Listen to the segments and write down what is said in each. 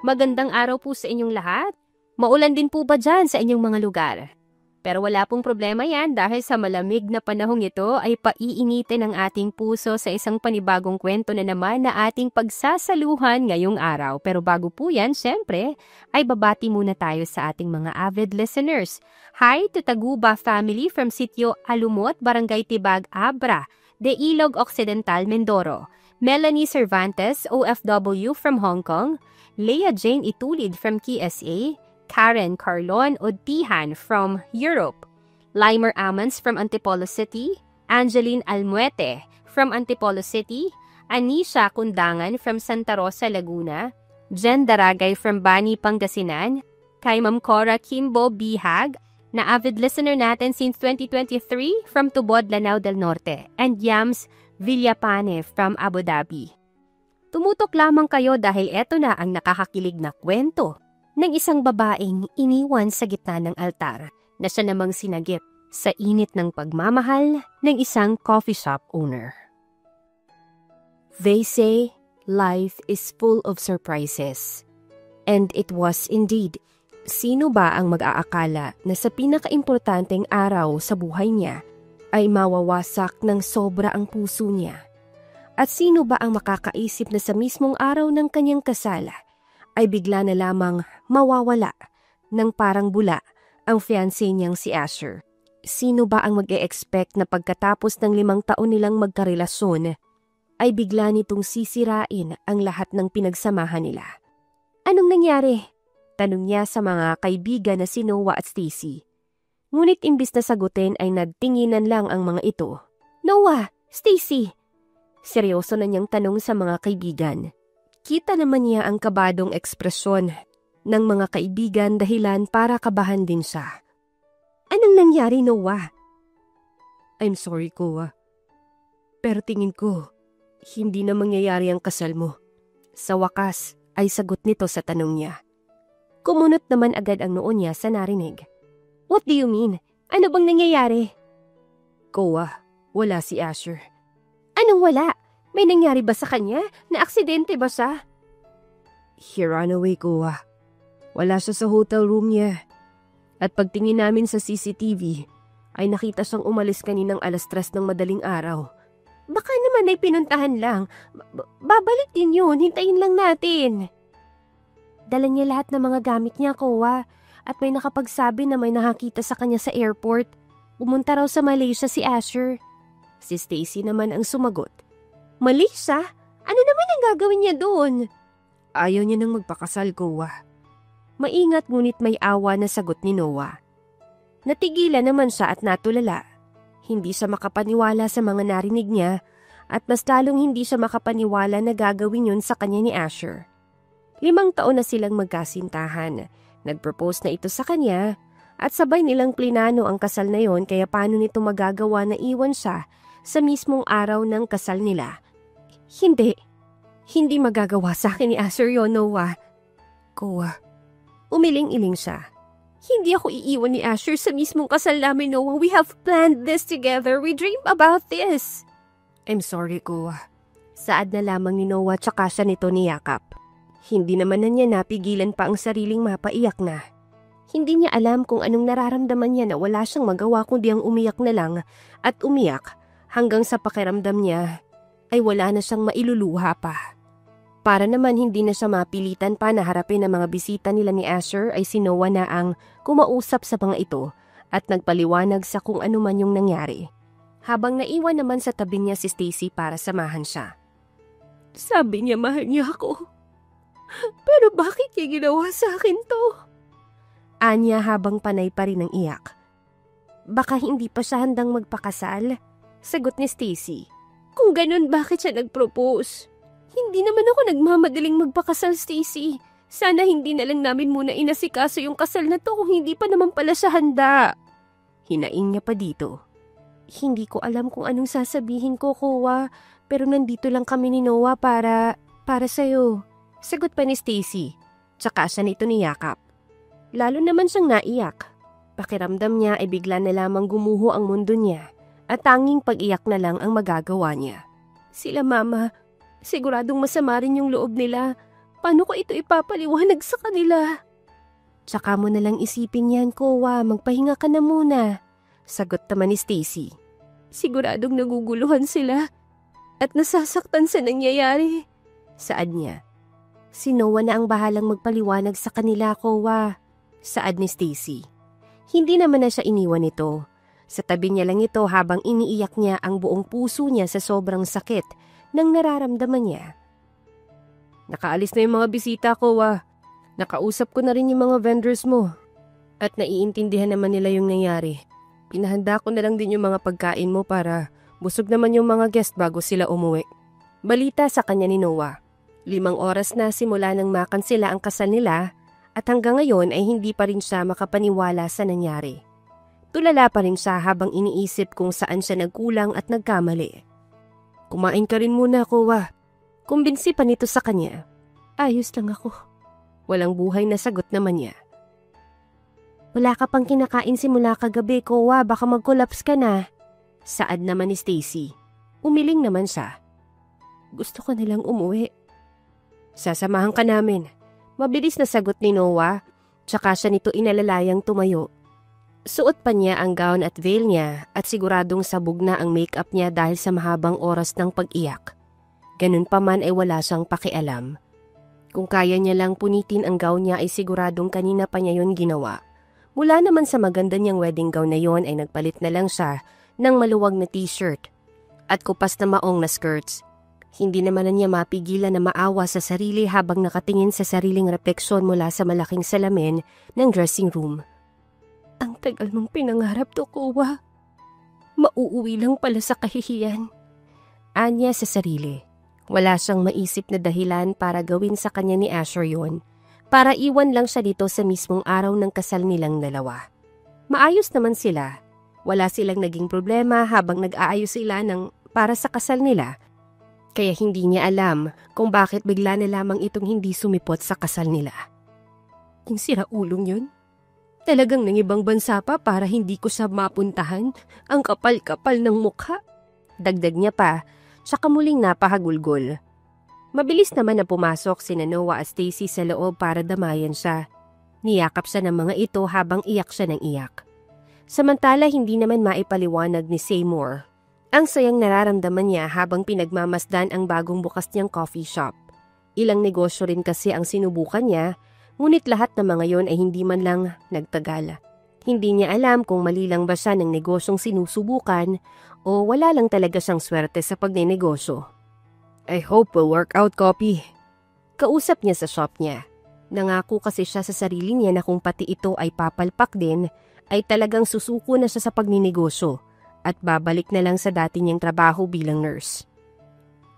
Magandang araw po sa inyong lahat. Maulan din po ba dyan sa inyong mga lugar? Pero wala pong problema yan dahil sa malamig na panahong ito ay paiinitin ang ating puso sa isang panibagong kwento na naman na ating pagsasaluhan ngayong araw. Pero bago po yan, syempre, ay babati muna tayo sa ating mga avid listeners. Hi to Taguba family from Sitio Alumot, Barangay Tibag, Abra, De Ilog Occidental, Mindoro. Melanie Cervantes, OFW from Hong Kong. Leah Jane Itulid from KSA. Karen Carlon Odtihan from Europe, Limer Amans from Antipolo City, Angeline Almuete from Antipolo City, Anisha Kundangan from Santa Rosa, Laguna, Jen Daragay from Bani, Pangasinan, kay Ma'am Cora Kimbo Bihag, na avid listener natin since 2023 from Tubod, Lanao del Norte, and Yams Villapane from Abu Dhabi. Tumutok lamang kayo dahil eto na ang nakakakilig na kwento ng isang babaeng iniwan sa gitna ng altar na siya namang sinagip sa init ng pagmamahal ng isang coffee shop owner. They say life is full of surprises. And it was indeed. Sino ba ang mag-aakala na sa pinakaimportanteng araw sa buhay niya ay mawawasak ng sobra ang puso niya? At sino ba ang makakaisip na sa mismong araw ng kanyang kasal ay bigla na lamang mawawala ng parang bula ang fiancé niyang si Asher? Sino ba ang mag-e-expect na pagkatapos ng 5 taon nilang magkarelasyon ay bigla nitong sisirain ang lahat ng pinagsamahan nila? Anong nangyari? Tanong niya sa mga kaibigan na si Noah at Stacy. Ngunit imbis na sagutin ay nagtinginan lang ang mga ito. Noah! Stacy! Seryoso na niyang tanong sa mga kaibigan. Kita naman niya ang kabadong ekspresyon ng mga kaibigan dahilan para kabahan din siya. Anong nangyari, Noah? I'm sorry, Koa. Pero tingin ko, hindi na mangyayari ang kasal mo. Sa wakas ay sagot nito sa tanong niya. Kumunot naman agad ang noo niya sa narinig. What do you mean? Ano bang nangyayari? Koa, wala si Asher. Anong wala? May nangyari ba sa kanya? Na-aksidente ba siya? He ran away, Koa. Wala siya sa hotel room niya. At pagtingin namin sa CCTV, ay nakita siyang umalis kaninang 3:00 ng madaling araw. Baka naman ay pinuntahan lang. Babalik din yun. Hintayin lang natin. Dala niya lahat ng mga gamit niya, Koa. At may nakapagsabi na may nakakita sa kanya sa airport. Pumunta raw sa Malaysia si Asher. Si Stacy naman ang sumagot. Malaysia? Ano naman ang gagawin niya doon? Ayaw niya nang magpakasal, Koa. Maingat ngunit may awa na sagot ni Noah. Natigilan naman siya at natulala. Hindi siya makapaniwala sa mga narinig niya at mas lalong hindi siya makapaniwala na gagawin yun sa kanya ni Asher. 5 taon na silang magkasintahan. Nag-propose na ito sa kanya at sabay nilang plinano ang kasal na yon kaya paano nito magagawa na iwan siya sa mismong araw ng kasal nila? Hindi magagawa sa akin ni Asher yun, Noah. Koa, umiling-iling siya. Hindi ako iiwan ni Asher sa mismong kasal namin, Noah. We have planned this together. We dream about this. I'm sorry, Koa. Saad na lamang ni Noah tsaka siya nito niyakap. Hindi naman na niya napigilan pa ang sariling mapaiyak na. Hindi niya alam kung anong nararamdaman niya na wala siyang magawa kundi ang umiyak na lang at umiyak hanggang sa pakiramdam niya ay wala na siyang mailuluha pa. Para naman hindi na siya mapilitan pa na harapin ang mga bisita nila ni Asher ay si Noah na ang kumausap sa mga ito at nagpaliwanag sa kung ano man yung nangyari. Habang naiwan naman sa tabi niya si Stacy para samahan siya. Sabi niya mahal niya ako. Pero bakit niya ginawa sa akin to? Anya habang panay pa rin ang iyak. Baka hindi pa siya handang magpakasal? Sagot ni Stacy. Kung ganun, bakit siya nag-propose? Hindi naman ako nagmamadaling magpakasal, Stacy. Sana hindi na lang namin muna inasikaso yung kasal na to kung hindi pa naman pala siya handa. Hinaing niya pa dito. Hindi ko alam kung anong sasabihin ko, Koa. Pero nandito lang kami ni Noah para sa'yo. Sagot pa ni Stacy. Tsaka siya nito niyakap. Lalo naman siyang naiyak. Pakiramdam niya ay bigla na lamang gumuho ang mundo niya. At tanging pag-iyak na lang ang magagawa niya. Sila mama, siguradong masama rin yung loob nila. Paano ko ito ipapaliwanag sa kanila? Tsaka mo nalang isipin yan, Kowa. Magpahinga ka na muna. Sagot naman ni Stacy. Siguradong naguguluhan sila at nasasaktan sa nangyayari. Saad niya. Si Noah na ang bahalang magpaliwanag sa kanila, Kowa. Saad ni Stacy. Hindi naman na siya iniwan nito. Sa tabi niya lang ito habang iniiyak niya ang buong puso niya sa sobrang sakit ng nararamdaman niya. Nakaalis na yung mga bisita ko, Nakausap ko na rin yung mga vendors mo. At naiintindihan naman nila yung nangyari. Pinahanda ko na lang din yung mga pagkain mo para busog naman yung mga guest bago sila umuwi. Balita sa kanya ni Noah. 5 oras na simula nang makan sila ang kasal nila at hanggang ngayon ay hindi pa rin siya makapaniwala sa nangyari. Tulala pa rin siya habang iniisip kung saan siya nagkulang at nagkamali. Kumain ka rin muna, Kowa. Kumbinsi pa nito sa kanya. Ayos lang ako. Walang buhay na sagot naman niya. Wala ka pang kinakain simula kagabi, Kowa. Baka mag-collapse ka na. Saad naman ni Stacy. Umiling naman siya. Gusto ko nilang umuwi. Sasamahan ka namin. Mabilis na sagot ni Noah. Tsaka siya nito inalalayang tumayo. Suot pa niya ang gown at veil niya at siguradong sabog na ang makeup niya dahil sa mahabang oras ng pag-iyak. Ganun pa man ay wala siyang pakialam. Kung kaya niya lang punitin ang gown niya ay siguradong kanina pa niya yun ginawa. Mula naman sa maganda niyang wedding gown na yon ay nagpalit na lang siya ng maluwag na t-shirt at kupas na maong na skirts. Hindi naman na niya mapigilan na maawa sa sarili habang nakatingin sa sariling refleksyon mula sa malaking salamin ng dressing room. Ang tagal mong pinangarap to, Kowa. Mauuwi lang pala sa kahihiyan. Anya sa sarili. Wala siyang maisip na dahilan para gawin sa kanya ni Asher yon. Para iwan lang siya dito sa mismong araw ng kasal nilang dalawa. Maayos naman sila. Wala silang naging problema habang nag-aayos sila para sa kasal nila. Kaya hindi niya alam kung bakit bigla na lamang itong hindi sumipot sa kasal nila. Yung siraulong yun? Talagang nangibang bansa pa para hindi ko siya mapuntahan? Ang kapal-kapal ng mukha. Dagdag niya pa. Tsaka muling napahagulgol. Mabilis naman na pumasok sina Noah at Stacy sa loob para damayan siya. Niyakap siya ng mga ito habang iyak siya ng iyak. Samantala hindi naman maipaliwanag ni Seymour ang sayang nararamdaman niya habang pinagmamasdan ang bagong bukas niyang coffee shop. Ilang negosyo rin kasi ang sinubukan niya, ngunit lahat ng mga yon ay hindi man lang nagtagal. Hindi niya alam kung mali lang ba siya ng negosyong sinusubukan o wala lang talaga siyang swerte sa pagnenegosyo. I hope will work out, Copy. Kausap niya sa shop niya. Nangako kasi siya sa sarili niya na kung pati ito ay papalpak din, ay talagang susuko na siya sa pagninegosyo at babalik na lang sa dati niyang trabaho bilang nurse.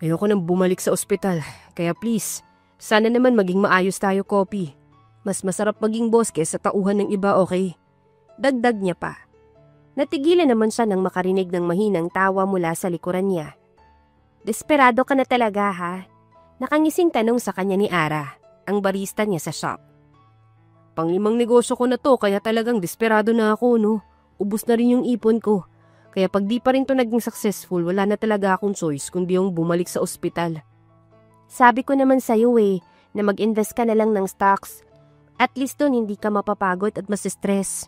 Ayoko nang bumalik sa ospital, kaya please, sana naman maging maayos tayo, Copy. Mas masarap maging boss kaysa tauhan ng iba, okay? Dagdag niya pa. Natigilan naman siya nang makarinig ng mahinang tawa mula sa likuran niya. Desperado ka na talaga, ha? Nakangising tanong sa kanya ni Ara, ang barista niya sa shop. Pang-5 negosyo ko na to kaya talagang desperado na ako, no? Ubus na rin yung ipon ko. Kaya pag di pa rin to naging successful, wala na talaga akong choice kundi yung bumalik sa ospital. Sabi ko naman sa'yo na mag-invest ka na lang ng stocks. At least doon hindi ka mapapagod at mas-stress.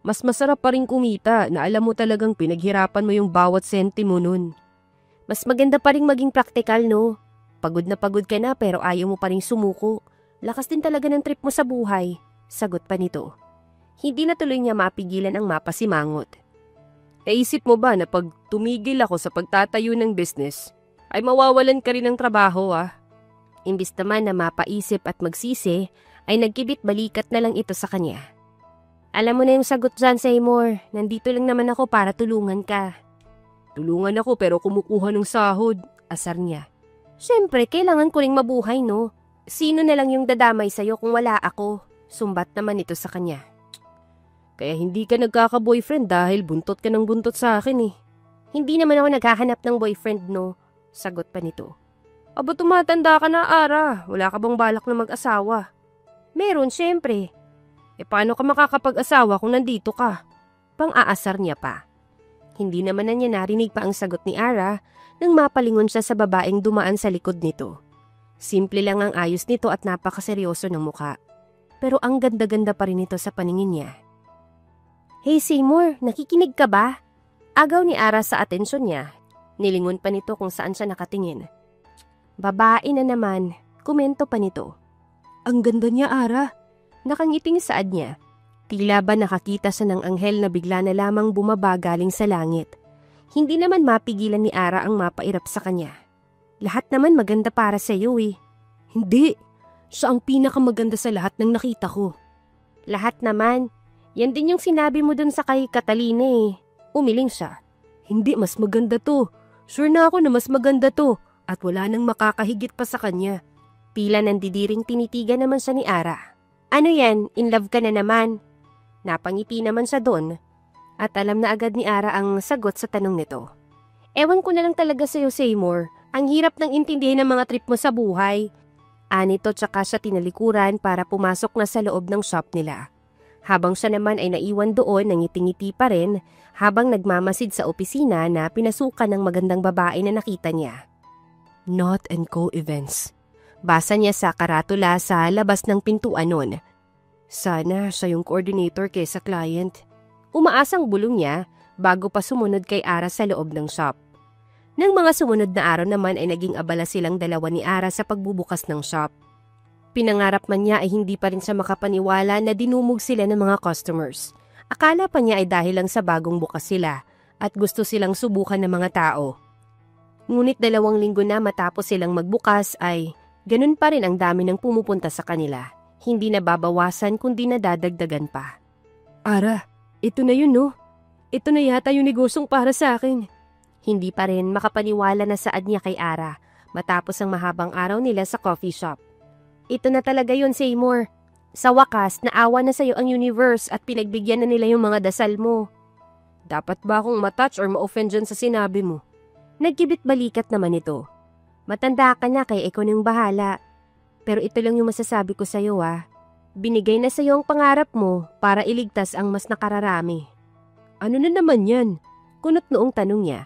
Mas masarap pa rin kumita na alam mo talagang pinaghirapan mo yung bawat sentimo nun. Mas maganda pa rin maging praktikal, no? Pagod na pagod ka na pero ayaw mo pa rin sumuko. Lakas din talaga ng trip mo sa buhay. Sagot pa nito. Hindi na tuloy niya mapigilan ang mapasimangot. Naisip mo ba na pag tumigil ako sa pagtatayo ng business, ay mawawalan ka rin ng trabaho, ah? Imbis naman na mapaisip at magsisi, ay nagkibit balikat na lang ito sa kanya. Alam mo na yung sagot dyan, Seymour. Nandito lang naman ako para tulungan ka. Tulungan ako pero kumukuha ng sahod, asar niya. Siyempre, kailangan ko ring mabuhay, no? Sino na lang yung dadamay sa'yo kung wala ako? Sumbat naman ito sa kanya. Kaya hindi ka nagkaka-boyfriend dahil buntot ka ng buntot sa akin, eh. Hindi naman ako naghahanap ng boyfriend, no? Sagot pa nito. Aba, tumatanda ka na, Ara. Wala ka bang balak na mag-asawa? Meron, siyempre. Paano ka makakapag-asawa kung nandito ka? Pang-aasar niya pa. Hindi naman na niya narinig pa ang sagot ni Ara nang mapalingon siya sa babaeng dumaan sa likod nito. Simple lang ang ayos nito at napakaseryoso ng muka. Pero ang ganda-ganda pa rin ito sa paningin niya. Hey Seymour, nakikinig ka ba? Agaw ni Ara sa atensyon niya. Nilingon pa nito kung saan siya nakatingin. Babae na naman, komento pa nito. Ang ganda niya, Ara. Nakangiting saad niya. Tila ba nakakita siya ng anghel na bigla na lamang bumaba galing sa langit. Hindi naman mapigilan ni Ara ang mapairap sa kanya. Lahat naman maganda para sa iyo eh. Hindi. Siya ang pinakamaganda sa lahat ng nakita ko. Lahat naman. Yan din yung sinabi mo dun sa kay Catalina eh. Umiling siya. Hindi, mas maganda to. Sure na ako na mas maganda to. At wala nang makakahigit pa sa kanya. Tila nandidiring tinitigan naman siya ni Ara. Ano yan? In love ka na naman? Napangiti naman siya doon. At alam na agad ni Ara ang sagot sa tanong nito. Ewan ko na lang talaga sa'yo, Seymour. Ang hirap ng intindihin ng mga trip mo sa buhay. Anito tsaka siya tinalikuran para pumasok na sa loob ng shop nila. Habang siya naman ay naiwan doon ng ngiti-ngiti pa rin habang nagmamasid sa opisina na pinasukan ng magandang babae na nakita niya. Not & Co Events. Basa niya sa karatula sa labas ng pintuan nun. Sana siya yung coordinator kaysa client. Umaasang bulong niya bago pa sumunod kay Ara sa loob ng shop. Nang mga sumunod na araw naman ay naging abala silang dalawa ni Ara sa pagbubukas ng shop. Pinangarap man niya ay hindi pa rin siya makapaniwala na dinumog sila ng mga customers. Akala pa niya ay dahil lang sa bagong bukas sila at gusto silang subukan ng mga tao. Ngunit 2 linggo na matapos silang magbukas ay ganun pa rin ang dami ng pumupunta sa kanila. Hindi na babawasan kundi nadadagdagan pa. Ara, ito na yun no? Ito na yata yung negosyong para sa akin. Hindi pa rin makapaniwala na saad niya kay Ara matapos ang mahabang araw nila sa coffee shop. Ito na talaga yun, Seymour. Sa wakas, naawa na sa'yo ang universe at pinagbigyan na nila yung mga dasal mo. Dapat ba akong matouch or ma-offend dyan sa sinabi mo? Nagkibit balikat naman ito. Matanda ka na kaya ikaw nang bahala. Pero ito lang yung masasabi ko sa'yo ah. Binigay na sa'yo ang pangarap mo para iligtas ang mas nakararami. Ano na naman yan? Kunot noong tanong niya.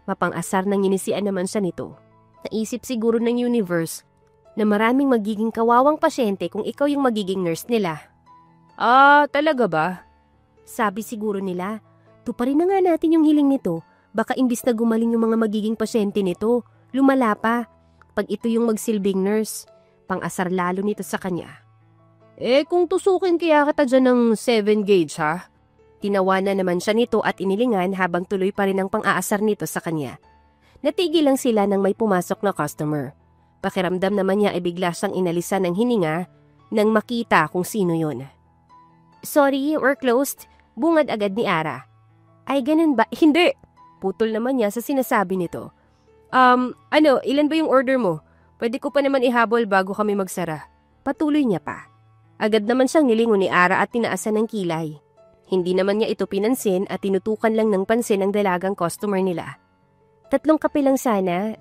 Mapang-asar nang inisian naman siya nito. Naisip siguro ng universe na maraming magiging kawawang pasyente kung ikaw yung magiging nurse nila. Ah, talaga ba? Sabi siguro nila, tuparin na nga natin yung hiling nito. Baka imbis na gumaling yung mga magiging pasyente nito, lumala pa. Pag ito yung magsilbing nurse, pang-asar lalo nito sa kanya. Kung tusukin kaya kita dyan ng 7 gauge ha? Tinawanan naman siya nito at inilingan habang tuloy pa rin ang pang-aasar nito sa kanya. Natigil lang sila nang may pumasok na customer. Pakiramdam naman niya ay bigla siyang inalisan ng hininga nang makita kung sino yun. Sorry, we're closed. Bungad agad ni Ara. Ay ganun ba? Hindi! Putol naman niya sa sinasabi nito. Ilan ba yung order mo? Pwede ko pa naman ihabol bago kami magsara. Patuloy niya pa. Agad naman siyang nilingon ni Ara at tinaasan ng kilay. Hindi naman niya ito pinansin at tinutukan lang ng pansin ang dalagang customer nila. 3 kape lang sana.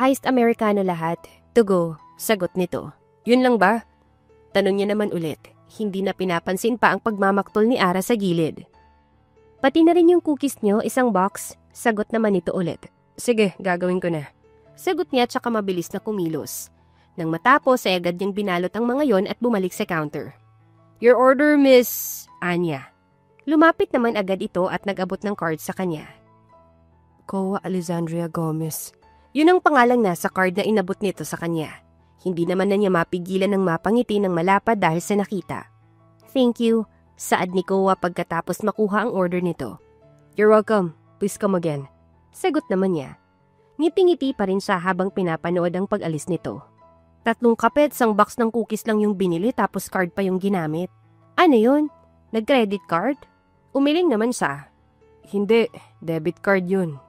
Iced Americano lahat. To go, sagot nito. Yun lang ba? Tanong niya naman ulit. Hindi na pinapansin pa ang pagmamaktol ni Ara sa gilid. Pati na rin yung cookies niyo, 1 box. Sagot naman nito ulit. Sige, gagawin ko na. Sagot niya tsaka mabilis na kumilos. Nang matapos ay agad niyang binalot ang mga yon at bumalik sa counter. Your order, Miss Anya. Lumapit naman agad ito at nag-abot ng card sa kanya. Kowa Alexandria Gomez. Yun ang pangalang nasa card na inabot nito sa kanya. Hindi naman na niya mapigilan ng mapangiti ng malapad dahil sa nakita. Thank you, saad ni Kowa pagkatapos makuha ang order nito. You're welcome. Please come again. Sagot naman niya. Ngiti-ngiti pa rin siya habang pinapanood ang pag-alis nito. 3 kape at 1 box ng cookies lang yung binili tapos card pa yung ginamit. Ano yun? Nag-credit card? Umiling naman siya. Hindi, debit card yun.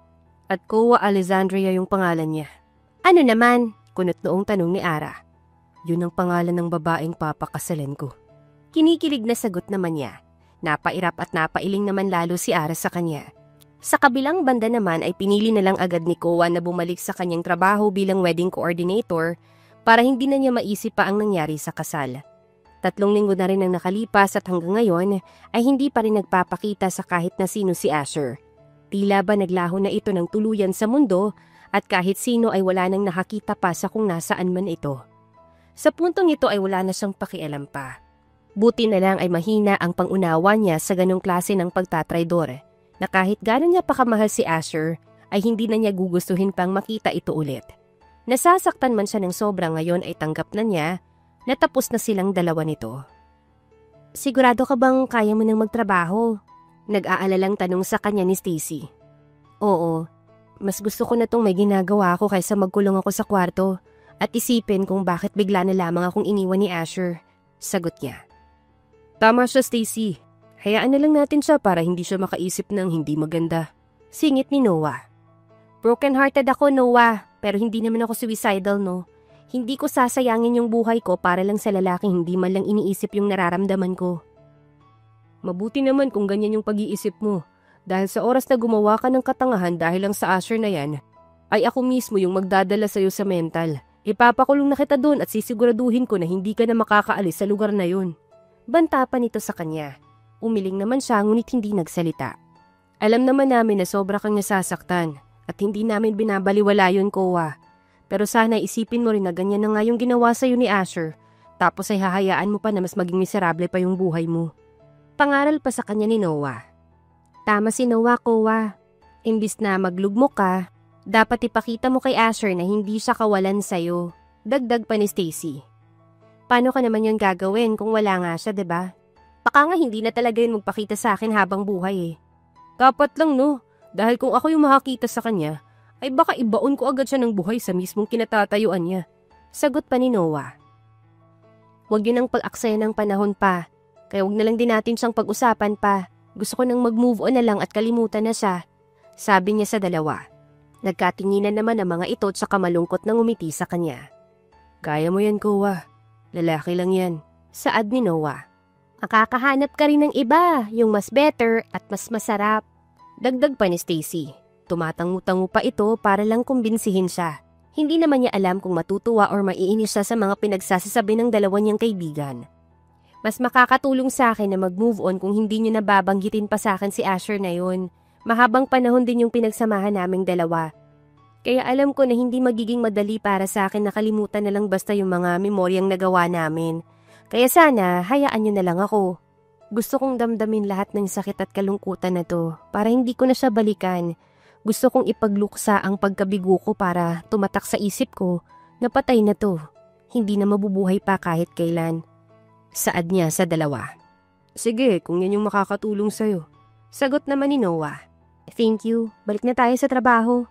At Kowa Alexandria yung pangalan niya. Ano naman? Kunot noong tanong ni Ara. Yun ang pangalan ng babaeng papakasalan ko. Kinikilig na sagot naman niya. Napairap at napailing naman lalo si Ara sa kanya. Sa kabilang banda naman ay pinili na lang agad ni Kowa na bumalik sa kanyang trabaho bilang wedding coordinator para hindi na niya maisip pa ang nangyari sa kasal. 3 linggo na rin ang nakalipas at hanggang ngayon ay hindi pa rin nagpapakita sa kahit na sino si Asher. Tila ba naglaho na ito ng tuluyan sa mundo at kahit sino ay wala nang nakakita pa sa kung nasaan man ito. Sa puntong ito ay wala na siyang pakialam pa. Buti na lang ay mahina ang pangunawa niya sa ganong klase ng pagtatraidor na kahit gano'n niya pakamahal si Asher ay hindi na niya gugustuhin pang makita ito ulit. Nasasaktan man siya ng sobra ngayon ay tanggap na niya na tapos na silang dalawa nito. Sigurado ka bang kaya mo nang magtrabaho? Nag-aalalang tanong sa kanya ni Stacy. Oo, mas gusto ko na tong may ginagawa ako kaysa magkulong ako sa kwarto at isipin kung bakit bigla na lamang akong iniwan ni Asher. Sagot niya. Tama siya, Stacy. Hayaan na lang natin siya para hindi siya makaisip ng hindi maganda. Singit ni Noah. Broken-hearted ako, Noah, pero hindi naman ako suicidal, no? Hindi ko sasayangin yung buhay ko para lang sa lalaking hindi man lang iniisip yung nararamdaman ko. Mabuti naman kung ganyan yung pag-iisip mo. Dahil sa oras na gumawa ka ng katangahan dahil lang sa Asher na yan, ay ako mismo yung magdadala sa'yo sa mental. Ipapakulong na kita doon at sisiguraduhin ko na hindi ka na makakaalis sa lugar na yun. Banta pa nito sa kanya. Umiling naman siya ngunit hindi nagsalita. Alam naman namin na sobra kang nasasaktan at hindi namin binabaliwala yun, Koa. Pero sana isipin mo rin na ganyan na nga yung ginawa sa'yo ni Asher, tapos ay hahayaan mo pa na mas maging miserable pa yung buhay mo. Pangaral pa sa kanya ni Noah. Tama si Noah, Koa. Imbis na maglugmok ka, dapat ipakita mo kay Asher na hindi siya kawalan sa'yo. Dagdag pa ni Stacy. Paano ka naman yun gagawin kung wala nga siya, diba? Baka nga hindi na talaga yun magpakita sa akin habang buhay eh. Dapat lang no, dahil kung ako yung makakita sa kanya, ay baka ibaon ko agad siya ng buhay sa mismong kinatatayuan niya. Sagot pa ni Noah. Huwag yun ang pag-aksaya ng panahon pa, kaya huwag na lang din natin siyang pag-usapan pa. Gusto ko nang mag-move on na lang at kalimutan na siya. Sabi niya sa dalawa. Nagkatinginan naman ang mga ito at saka malungkot na ngumiti sa kanya. Kaya mo yan, Koa. Lalaki lang yan. Saad ni Noah. Makakahanap ka rin ng iba, yung mas better at mas masarap. Dagdag pa ni Stacy. Tumatangu-tangu pa ito para lang kumbinsihin siya. Hindi naman niya alam kung matutuwa or maiinis siya sa mga pinagsasasabi ng dalawa niyang kaibigan. Mas makakatulong sa akin na mag-move on kung hindi niyo nababanggitin pa sa akin si Asher na yun. Mahabang panahon din yung pinagsamahan naming dalawa. Kaya alam ko na hindi magiging madali para sa akin nakalimutan na lang basta yung mga memoryang nagawa namin. Kaya sana, hayaan niyo na lang ako. Gusto kong damdamin lahat ng sakit at kalungkutan na to para hindi ko na siya balikan. Gusto kong ipagluksa ang pagkabigo ko para tumatak sa isip ko na patay na to. Hindi na mabubuhay pa kahit kailan. Saad niya sa dalawa. Sige, kung yan yung makakatulong sa'yo. Sagot naman ni Noah. Thank you, balik na tayo sa trabaho.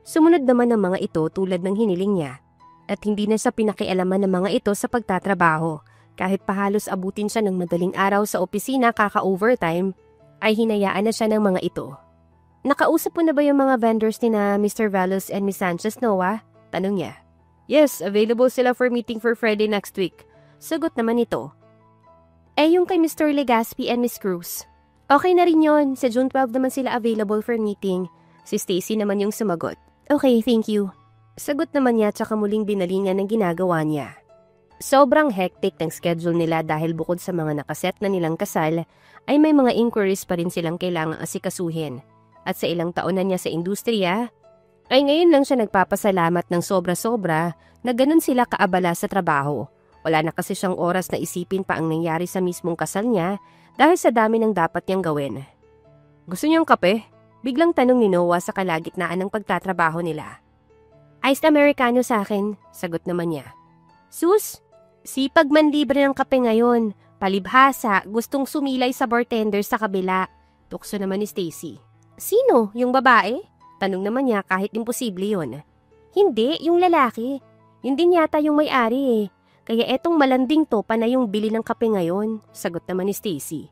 Sumunod naman ang mga ito tulad ng hiniling niya. At hindi na siya pinakialaman ng mga ito sa pagtatrabaho. Kahit pahalos abutin siya ng madaling araw sa opisina kaka-overtime, ay hinayaan na siya ng mga ito. Nakausap mo na ba yung mga vendors ni na Mr. Valos and Miss Sanchez, Noah? Tanong niya. Yes, available sila for meeting for Friday next week. Sagot naman ito. Yung kay Mr. Legaspi and Miss Cruz. Okay na rin yon. Sa June 12 naman sila available for meeting. Si Stacy naman yung sumagot. Okay, thank you. Sagot naman niya tsaka muling binalingan ng ginagawa niya. Sobrang hectic ng schedule nila dahil bukod sa mga nakaset na nilang kasal, ay may mga inquiries pa rin silang kailangang asikasuhin. At sa ilang taon na niya sa industriya, ay ngayon lang siya nagpapasalamat ng sobra-sobra na ganun sila kaabala sa trabaho. Wala na kasi siyang oras na isipin pa ang nangyari sa mismong kasal niya dahil sa dami ng dapat niyang gawin. Gusto niyang kape? Biglang tanong ni Noah sa kalagitnaan ng pagtatrabaho nila. Iced Americano sa akin, sagot naman niya. Sus, sipag man libre ng kape ngayon. Palibhasa, gustong sumilay sa bartender sa kabila. Tukso naman ni Stacy. Sino? Yung babae? Tanong naman niya kahit imposible yun. Hindi, yung lalaki. Yun din yata yung may-ari eh. Kaya etong malanding to pa na yung bili ng kape ngayon, sagot naman ni Stacy.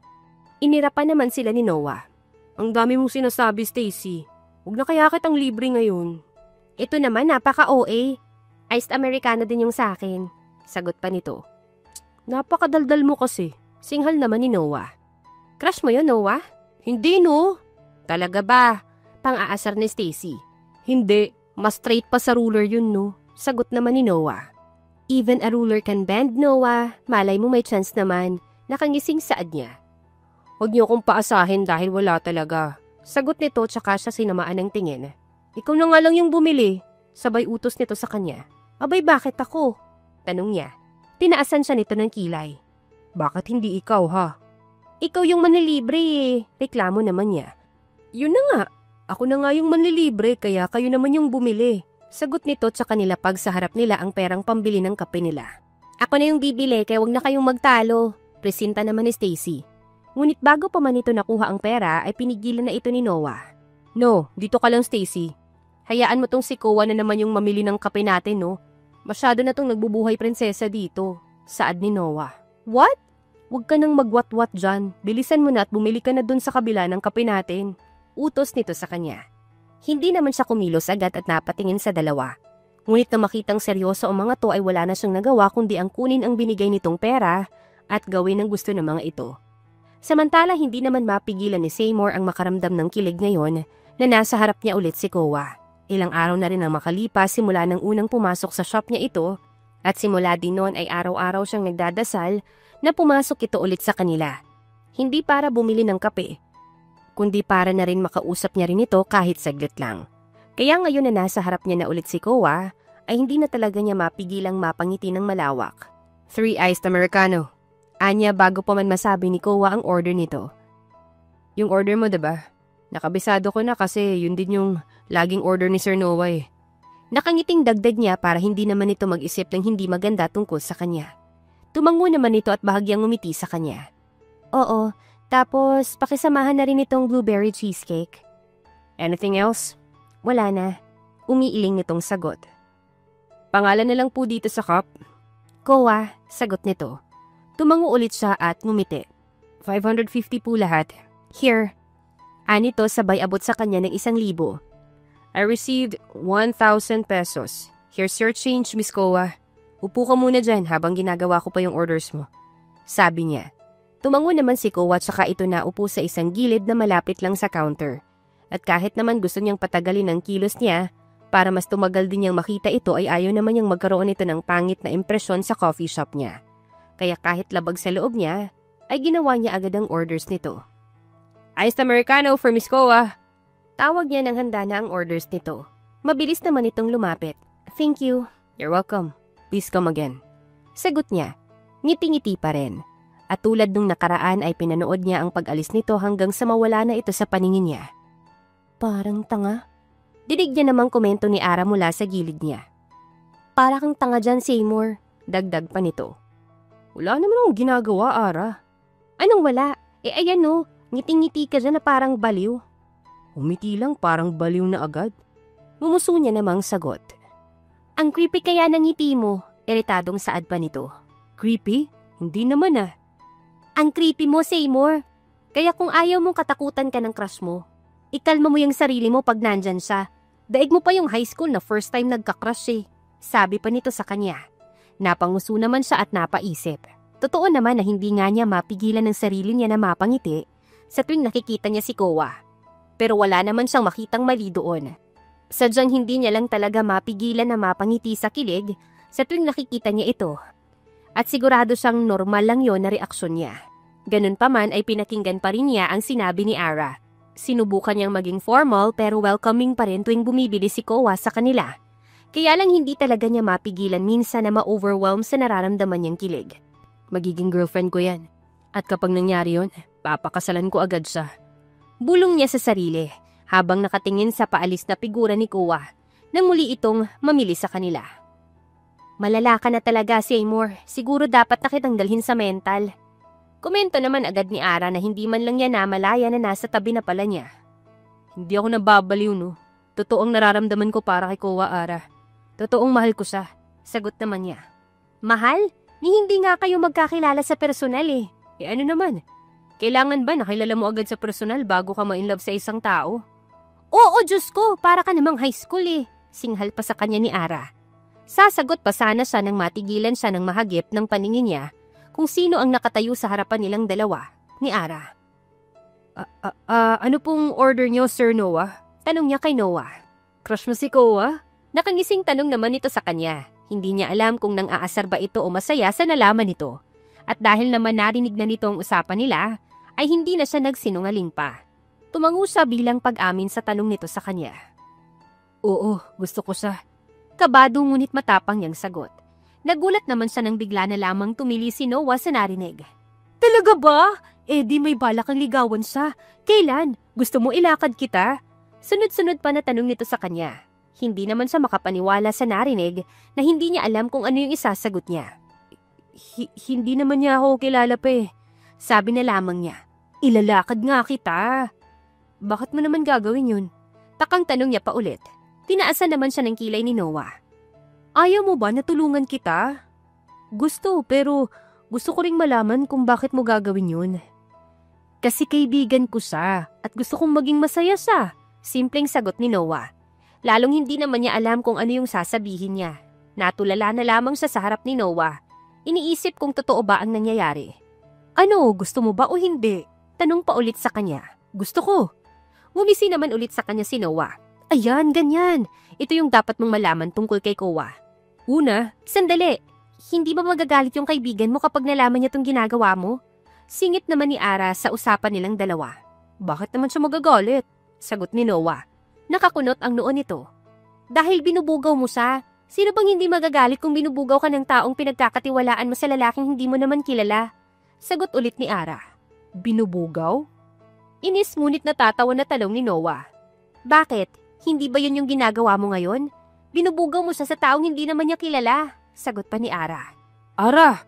Inirapan naman sila ni Noah. Ang dami mong sinasabi, Stacy. Huwag na kaya kitang libre ngayon. Ito naman napaka-OA. Iced Americano din yung sa akin. Sagot pa nito. Napakadaldal mo kasi. Singhal naman ni Noah. Crush mo yun, Noah? Hindi no. Talaga ba? Pang-aasar ni Stacy. Hindi. Mas straight pa sa ruler yun no. Sagot naman ni Noah. Even a ruler can bend, Noah. Malay mo may chance naman. Nakangising saad niya. Huwag niyo akong paasahin dahil wala talaga. Sagot nito tsaka siya sinamaan ng tingin. Ikaw na nga lang yung bumili. Sabay utos nito sa kanya. Abay bakit ako? Tanong niya. Tinaasan siya nito ng kilay. Bakit hindi ikaw ha? Ikaw yung manlilibre eh. Reklamo naman niya. Yun na nga. Ako na nga yung manlilibre kaya kayo naman yung bumili. Sagot nito tsaka nilapag sa harap nila ang perang pambili ng kape nila. Ako na yung bibili kaya wag na kayong magtalo. Presinta naman ni Stacy. Ngunit bago pa man ito nakuha ang pera ay pinigilan na ito ni Noah. No, dito ka lang Stacy. Hayaan mo tong si Koa na naman yung mamili ng kape natin no. Masyado na tong nagbubuhay prinsesa dito. Saad ni Noah. What? Huwag ka nang magwat-wat dyan. Bilisan mo na at bumili ka na dun sa kabila ng kape natin. Utos nito sa kanya. Hindi naman siya kumilos agad at napatingin sa dalawa. Ngunit na makitang seryoso ang mga to ay wala na siyang nagawa kundi ang kunin ang binigay nitong pera at gawin ang gusto ng mga ito. Samantala hindi naman mapigilan ni Seymour ang makaramdam ng kilig ngayon na nasa harap niya ulit si Koa. Ilang araw na rin ang makalipas simula nang unang pumasok sa shop niya ito at simula din noon ay araw-araw siyang nagdadasal na pumasok ito ulit sa kanila. Hindi para bumili ng kape, kundi para na rin makausap niya rin ito kahit saglit lang. Kaya ngayon na nasa harap niya na ulit si Koa, ay hindi na talaga niya mapigilang mapangiti ng malawak. 3 iced Americano. Anya bago pa man masabi ni Koa ang order nito. Yung order mo diba? Nakabisado ko na kasi yun din yung laging order ni Sir Noah eh. Nakangiting dagdag niya para hindi naman ito mag-isip ng hindi maganda tungkol sa kanya. Tumango naman ito at bahagyang umiti sa kanya. Oo, tapos pakisamahan na rin itong blueberry cheesecake. Anything else? Wala na. Umiiling nitong sagot. Pangalan na lang po dito sa cup. Koa, sagot nito. Tumango ulit siya at ngumiti. 550 po lahat. Here. Anito sabay abot sa kanya ng 1,000. I received 1,000 pesos. Here's your change, Miss Koa. Upo ka muna dyan habang ginagawa ko pa yung orders mo. Sabi niya. Tumango naman si Koa at saka ito na upo sa isang gilid na malapit lang sa counter. At kahit naman gusto niyang patagalin ang kilos niya, para mas tumagal din niyang makita ito ay ayaw naman niyang magkaroon ito ng pangit na impresyon sa coffee shop niya. Kaya kahit labag sa loob niya, ay ginawa niya agad ang orders nito. Iced Americano for Miss Koa. Tawag niya nang handa na ang orders nito. Mabilis naman itong lumapit. Thank you. You're welcome. Please come again. Sagot niya. Ngiti-ngiti pa rin. At tulad nung nakaraan ay pinanood niya ang pag-alis nito hanggang sa mawala na ito sa paningin niya. Parang tanga. Dinig niya namang komento ni Ara mula sa gilid niya. Para kang tanga dyan, Seymour. Dagdag pa nito. Wala naman akong ginagawa, Ara. Anong wala? Ayan no, ngiting-ngiti ka dyan na parang baliw. Umiti lang parang baliw na agad. Mumuso niya namang sagot. Ang creepy kaya ng ngiti mo, iritadong saad pa nito. Creepy? Hindi naman ah. Ang creepy mo, Seymour. Kaya kung ayaw mong katakutan ka ng crush mo, ikalma mo yung sarili mo pag nandyan siya. Daig mo pa yung high school na first time nagka-crush eh. Sabi pa nito sa kanya. Napanguso naman siya at napaisip. Totoo naman na hindi nga niya mapigilan ng sarili niya na mapangiti sa tuwing nakikita niya si Koa. Pero wala naman siyang makitang mali doon. Sadyang hindi niya lang talaga mapigilan na mapangiti sa kilig sa tuwing nakikita niya ito. At sigurado siyang normal lang yon na reaksyon niya. Ganun pa man ay pinakinggan pa rin niya ang sinabi ni Ara. Sinubukan niyang maging formal pero welcoming pa rin tuwing bumibili si Koa sa kanila. Kaya lang hindi talaga niya mapigilan minsan na ma-overwhelm sa nararamdaman niyang kilig. Magiging girlfriend ko yan. At kapag nangyari yon, papakasalan ko agad siya. Bulong niya sa sarili habang nakatingin sa paalis na figura ni Koa nang muli itong mamili sa kanila. Malala ka na talaga, Seymour. Siguro dapat na kitang dalhin sa mental. Komento naman agad ni Ara na hindi man lang niya namalaya na nasa tabi na pala niya. Hindi ako nababaliw no. Totoong nararamdaman ko para kay Koa, Ara. Totoong mahal ko siya. Sagot naman niya. Mahal? Ni hindi nga kayo magkakilala sa personal eh. Ano naman? Kailangan ba nakilala mo agad sa personal bago ka ma-inlove sa isang tao? Oo, Diyos ko, para ka namang high school eh. Singhal pa sa kanya ni Ara. Sasagot pa sana siya nang matigilan siya ng mahagip ng paningin niya kung sino ang nakatayo sa harapan nilang dalawa, ni Ara. Ano pong order niyo, Sir Noah? Tanong niya kay Noah. Crush mo si Koa? Nakangising tanong naman ito sa kanya. Hindi niya alam kung nang aasar ba ito o masaya sa nalaman nito. At dahil naman narinig na nito ang usapan nila, ay hindi na siya nagsinungaling pa. Tumango siya bilang pag-amin sa tanong nito sa kanya. Oo, gusto ko siya. Kabado ngunit matapang niyang sagot. Nagulat naman siya nang bigla na lamang tumili si Noah sa narinig. Talaga ba? Eh di may balak kang ligawan siya. Kailan? Gusto mo ilakad kita? Sunod-sunod pa na tanong nito sa kanya. Hindi naman siya makapaniwala sa narinig na hindi niya alam kung ano yung isasagot niya. Hindi naman niya ako kilala pa eh. Sabi na lamang niya. Ilalakad nga kita. Bakit mo naman gagawin yun? Takang tanong niya pa ulit. Tinaasan naman siya ng kilay ni Noah. Ayaw mo ba na tulungan kita? Gusto, pero gusto ko ring malaman kung bakit mo gagawin yun. Kasi kaibigan ko siya at gusto kong maging masaya siya. Simpleng sagot ni Noah. Lalong hindi naman niya alam kung ano yung sasabihin niya. Natulala na lamang siya sa harap ni Noah. Iniisip kung totoo ba ang nangyayari. Ano, gusto mo ba o hindi? Tanong pa ulit sa kanya. Gusto ko. Ngumisi naman ulit sa kanya si Noah. Ayan, ganyan. Ito yung dapat mong malaman tungkol kay Kowa. Una, sandali. Hindi ba magagalit yung kaibigan mo kapag nalaman niya tong ginagawa mo? Singit naman ni Ara sa usapan nilang dalawa. Bakit naman siya magagalit? Sagot ni Noah. Nakakunot ang noo nito. Dahil binubugaw mo siya. Sino bang hindi magagalit kung binubugaw ka ng taong pinagkakatiwalaan mo sa lalaking hindi mo naman kilala? Sagot ulit ni Ara. Binubugaw? Inis ngunit natatawa na talong ni Noah. Bakit? Hindi ba yun yung ginagawa mo ngayon? Binubugaw mo siya sa taong hindi naman niya kilala. Sagot pa ni Ara. Ara!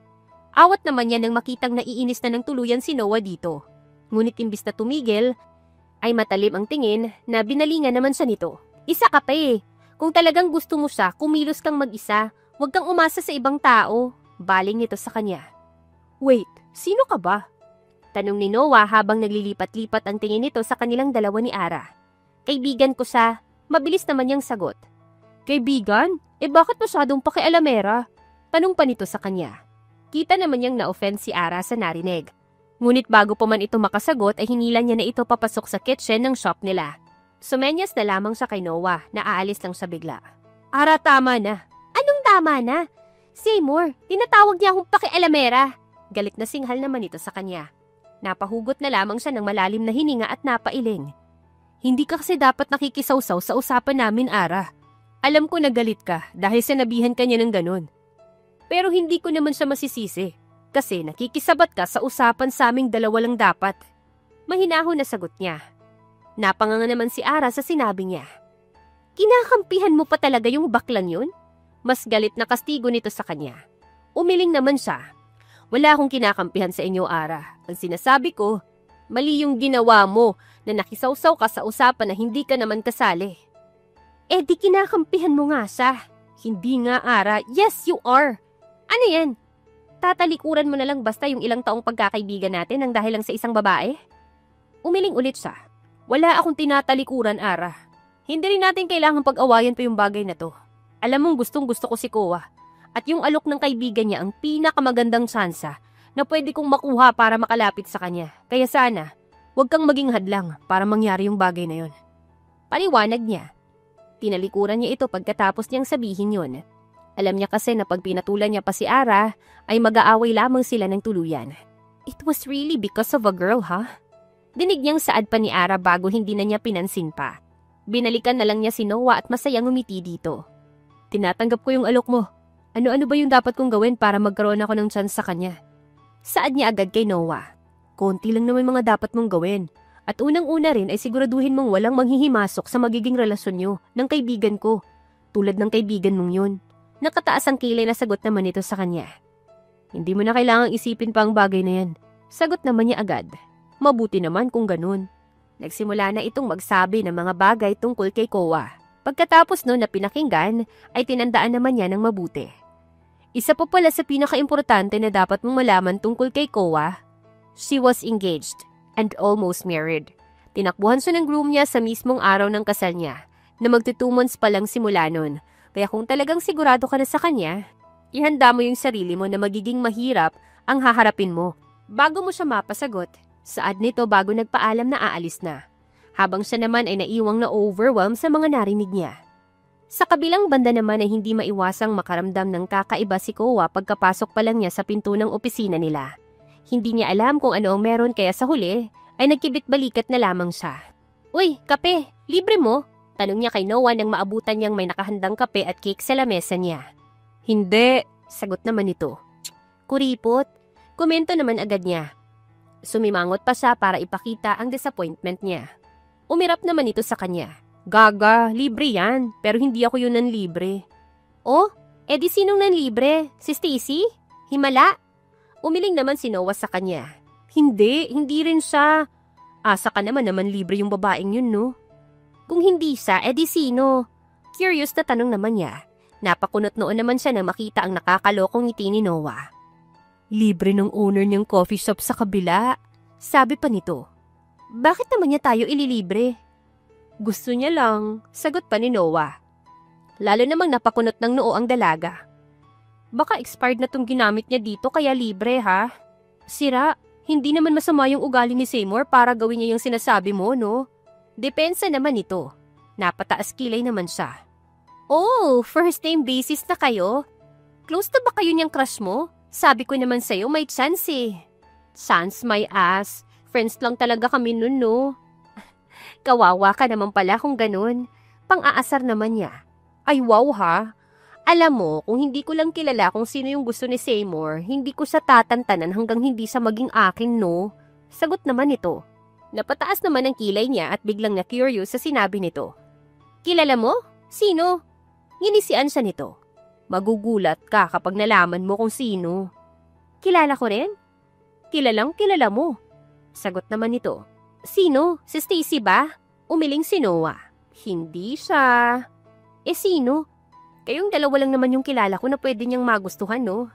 Awat naman niya nang makitang naiinis na ng tuluyan si Noah dito. Ngunit imbis na tumigil, ay matalim ang tingin na binalingan naman siya nito. Isa ka pa eh. Kung talagang gusto mo siya, kumilos kang mag-isa. Huwag kang umasa sa ibang tao. Baling nito sa kanya. Wait, sino ka ba? Tanong ni Noah habang naglilipat-lipat ang tingin nito sa kanilang dalawa ni Ara. Kaibigan ko siya. Mabilis naman niyang sagot. Kaibigan? Eh bakit masyadong pakialamera? Tanong pa nito sa kanya. Kita naman niyang na-offend si Ara sa narinig. Ngunit bago pa man ito makasagot ay hinila niya na ito papasok sa kitchen ng shop nila. Sumenyas na lamang siya kay Noah na aalis lang siya bigla. Ara, tama na. Anong tama na? Seymour, tinatawag niya akong pakialamera. Galit na singhal naman ito sa kanya. Napahugot na lamang siya ng malalim na hininga at napailing. Hindi ka kasi dapat nakikisawsaw sa usapan namin, Ara. Alam ko na galit ka dahil sinabihan ka niya ng ganun. Pero hindi ko naman siya masisisi kasi nakikisabat ka sa usapan sa aming dalawa lang dapat. Mahinahon na sagot niya. Napanganga naman si Ara sa sinabi niya. Kinakampihan mo pa talaga yung baklang yun? Mas galit na kastigo nito sa kanya. Umiling naman siya. Wala akong kinakampihan sa inyo, Ara. Ang sinasabi ko, mali yung ginawa mo na nakisawsaw ka sa usapan na hindi ka naman kasali. Eh di kinakampihan mo nga siya. Hindi nga, Ara. Yes, you are. Ano yan? Tatalikuran mo na lang basta yung ilang taong pagkakaibigan natin nang dahil lang sa isang babae? Umiling ulit siya. Wala akong tinatalikuran, Ara. Hindi rin natin kailangang pag-awayan pa yung bagay na to. Alam mong gustong-gusto ko si Kowa. At yung alok ng kaibigan niya ang pinakamagandang tsansa na pwede kong makuha para makalapit sa kanya. Kaya sana, huwag kang maging hadlang para mangyari yung bagay na yon. Paliwanag niya. Tinalikuran niya ito pagkatapos niyang sabihin yon. Alam niya kasi na pag pinatulan niya pa si Ara, ay mag-aaway lamang sila ng tuluyan. It was really because of a girl, huh? Dinig niyang saad pa ni Ara bago hindi na niya pinansin pa. Binalikan na lang niya si Noah at masayang umiti dito. Tinatanggap ko yung alok mo. Ano-ano ba yung dapat kong gawin para magkaroon ako ng chance sa kanya? Saad niya agad kay Noah. Konti lang naman mga dapat mong gawin. At unang-una rin ay siguraduhin mong walang manghihimasok sa magiging relasyon niyo ng kaibigan ko. Tulad ng kaibigan mong yun. Nakataas ang kilay na sagot naman ito sa kanya. Hindi mo na kailangang isipin pa ang bagay na yan. Sagot naman niya agad. Mabuti naman kung ganun. Nagsimula na itong magsabi ng mga bagay tungkol kay Kowa. Pagkatapos no na pinakinggan, ay tinandaan naman niya ng mabuti. Isa pa pala sa pinaka-importante na dapat mong malaman tungkol kay Kowa, she was engaged and almost married. Tinakbuhan siya ng groom niya sa mismong araw ng kasal niya, na magti-2 months pa lang simula nun. Kaya kung talagang sigurado ka na sa kanya, ihanda mo yung sarili mo na magiging mahirap ang haharapin mo. Bago mo siya mapasagot, saad nito bago nagpaalam na aalis na. Habang siya naman ay naiwang na overwhelmed sa mga narinig niya. Sa kabilang banda naman ay hindi maiwasang makaramdam ng kakaiba si Kowa pagkapasok pa lang niya sa pinto ng opisina nila. Hindi niya alam kung ano ang meron kaya sa huli ay nagkibit-balikat na lamang siya. Uy, kape, libre mo? Tanong niya kay Noah nang maabutan niyang may nakahandang kape at cake sa lamesa niya. Hindi, Sagot naman nito. Kuripot. Komento naman agad niya. Sumimangot pa siya para ipakita ang disappointment niya. Umirap naman ito sa kanya. Gaga, libre yan, pero hindi ako yun nanlibre. Oh, edi sinong nanlibre? Si Stacy? Himala? Umiling naman si Noah sa kanya. Hindi rin siya. Asa ka naman libre yung babaeng yun, no? Kung hindi siya, edi sino? Curious na tanong naman niya. Napakunot noon naman siya na makita ang nakakalokong ngiti ni Noah. Libre ng owner niyang coffee shop sa kabila. Sabi pa nito. Bakit naman niya tayo ililibre? Gusto niya lang, sagot pa ni Noah. Lalo namang napakunot ng noo ang dalaga. Baka expired na tong ginamit niya dito kaya libre ha? Sira, hindi naman masama yung ugali ni Seymour para gawin niya yung sinasabi mo, no? Depensa naman ito. Napataas kilay naman siya. Oh, first name basis na kayo? Close na ba kayo niyang crush mo? Sabi ko naman sa'yo may chance eh. Chance my ass. Friends lang talaga kami nun, no? Kawawa ka naman pala kung ganun. Pang-aasar naman niya. Ay wow ha. Alam mo, kung hindi ko lang kilala kung sino yung gusto ni Seymour, hindi ko siya tatantanan hanggang hindi siya maging akin, no? Sagot naman ito. Napataas naman ang kilay niya at biglang na-curious sa sinabi nito. Kilala mo? Sino? Nginisian siya nito. Magugulat ka kapag nalaman mo kung sino. Kilala ko rin? Kilalang kilala mo. Sagot naman nito. Sino? Si Stacy ba? Umiling si Noah. Hindi siya. Eh sino? Kayong dalawa lang naman yung kilala ko na pwede niyang magustuhan, no?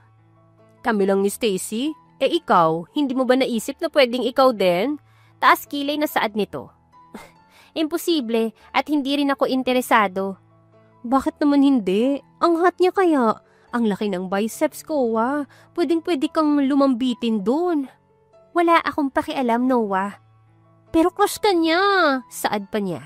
Kami lang ni Stacy? Eh ikaw, hindi mo ba naisip na pwedeng ikaw din? Taas kilay na saad nito. Imposible at hindi rin ako interesado. Bakit naman hindi? Ang hot niya kaya. Ang laki ng biceps ko, ah. Pwedeng-pwede kang lumambitin doon. Wala akong pakialam, Noah. Pero crush ka niya. Saad pa niya.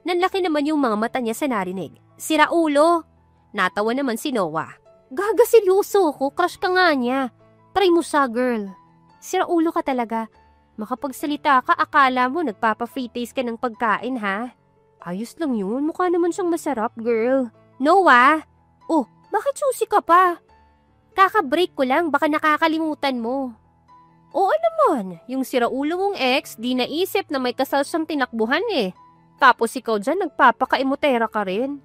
Nanlaki naman yung mga mata niya sa narinig. Sira ulo. Natawa naman si Noah. Gaga seryoso ko, crush ka nga niya. Try mo siya, girl. Sira ulo ka talaga. Makapagsalita ka, akala mo nagpapa-free taste ka ng pagkain, ha? Ayos lang yun, mukha naman siyang masarap, girl. Noah! Oh, bakit susi ka pa? Kaka-break ko lang, baka nakakalimutan mo. Oo naman, yung siraulo mong ex, di naisip na may kasal siyang tinakbuhan eh. Tapos ikaw dyan, nagpapakaimotera ka rin.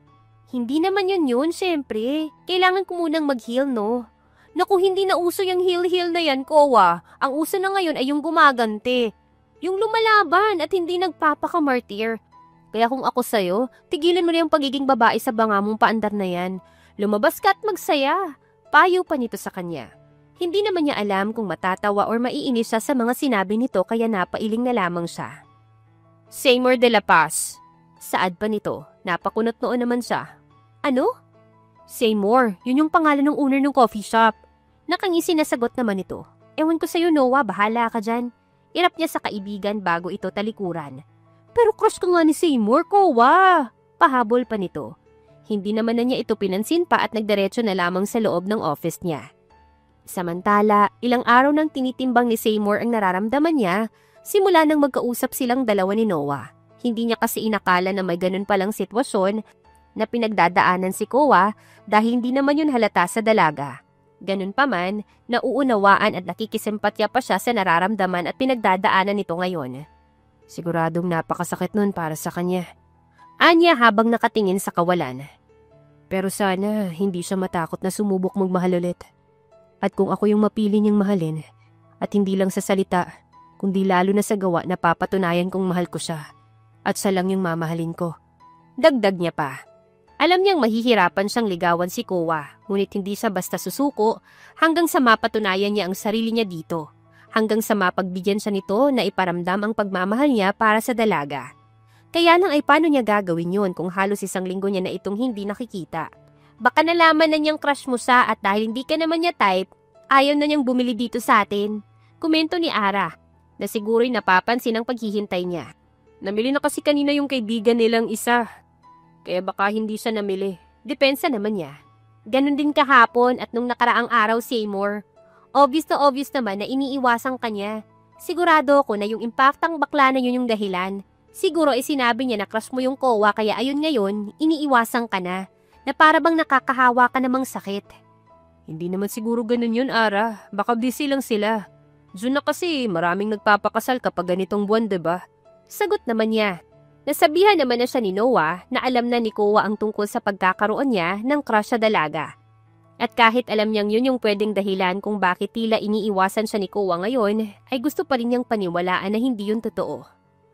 Hindi naman yun, syempre. Kailangan ko munang mag-heal, no? Naku, hindi na uso yung heal-heal na yan, Kowa. Ang uso na ngayon ay yung gumaganti. Yung lumalaban at hindi nagpapakamartir. Kaya kung ako sa'yo, tigilan mo na yung pagiging babae sa banga mong paandar na yan. Lumabas ka at magsaya. Payo pa nito sa kanya. Hindi naman niya alam kung matatawa or maiinis siya sa mga sinabi nito kaya napailing na lamang siya. Seymour de la Paz. Saad pa nito, napakunot noon naman siya. Ano? Seymour, yun yung pangalan ng owner ng coffee shop. Nakangisi na sagot naman ito. Ewan ko sa'yo, Noah, bahala ka dyan. Irap niya sa kaibigan bago ito talikuran. Pero crush ka nga ni Seymour, Kowa. Pahabol pa nito. Hindi naman na niya ito pinansin pa at nagdiretso na lamang sa loob ng office niya. Samantala, ilang araw nang tinitimbang ni Seymour ang nararamdaman niya, simula nang magkausap silang dalawa ni Noah. Hindi niya kasi inakala na may ganun palang sitwasyon na pinagdadaanan si Kowa dahil hindi naman yun halata sa dalaga. Ganun pa man, nauunawaan at nakikisimpatya pa siya sa nararamdaman at pinagdadaanan nito ngayon. Siguradong napakasakit nun para sa kanya. Anya habang nakatingin sa kawalan. Pero sana hindi siya matakot na sumubok magmahal ulit. At kung ako yung mapili niyang mahalin, at hindi lang sa salita, kundi lalo na sa gawa na papatunayan kong mahal ko siya. At siya lang yung mamahalin ko. Dagdag niya pa. Alam niyang mahihirapan siyang ligawan si Kowa, ngunit hindi siya basta susuko hanggang sa mapatunayan niya ang sarili niya dito. Hanggang sa mapagbigyan siya nito na iparamdam ang pagmamahal niya para sa dalaga. Kaya lang ay paano niya gagawin yun kung halos isang linggo niya na itong hindi nakikita? Baka nalaman na niyang crush mo siya at dahil hindi ka naman niya type, ayaw na niyang bumili dito sa atin. Komento ni Ara, na siguro'y napapansin ang paghihintay niya. Namili na kasi kanina yung kaibigan nilang isa. Kaya baka hindi siya namili. Depensa naman niya. Ganon din kahapon at nung nakaraang araw, Seymour. Obvious naman na iniiwasan ka niya. Sigurado ako na yung impaktang bakla na yun yung dahilan. Siguro sinabi niya na crush mo yung Kowa kaya ayun ngayon, iniiwasan ka na. Na para bang nakakahawa ka namang sakit. Hindi naman siguro ganun yun, Ara. Baka busy lang sila. June na kasi maraming nagpapakasal kapag ganitong buwan, diba? Sagot naman niya. Nasabihan naman na siya ni Noah na alam na ni Kowa ang tungkol sa pagkakaroon niya ng crush sa dalaga. At kahit alam niyang yun yung pwedeng dahilan kung bakit tila iniiwasan siya ni Kowa ngayon, ay gusto pa rin niyang paniwalaan na hindi yun totoo.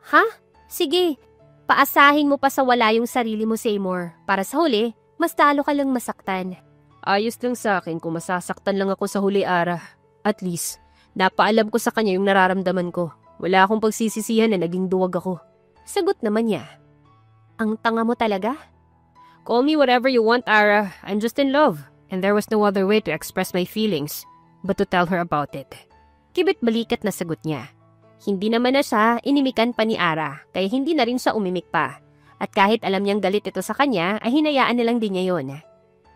Ha? Sige, paasahin mo pa sa wala yung sarili mo, Seymour. Para sa huli, mas talo ka lang masaktan. Ayos lang sa akin kung masasaktan lang ako sa huli, Ara. At least, napaalam ko sa kanya yung nararamdaman ko. Wala akong pagsisisihan na naging duwag ako. Sagot naman niya. Ang tanga mo talaga? Call me whatever you want, Ara. I'm just in love. And there was no other way to express my feelings but to tell her about it. Kibit balikat na sagot niya. Hindi naman na siya inimikan pa ni Ara, kaya hindi na rin siya umimik pa. At kahit alam niyang galit ito sa kanya, ay hinayaan na lang din niya yon.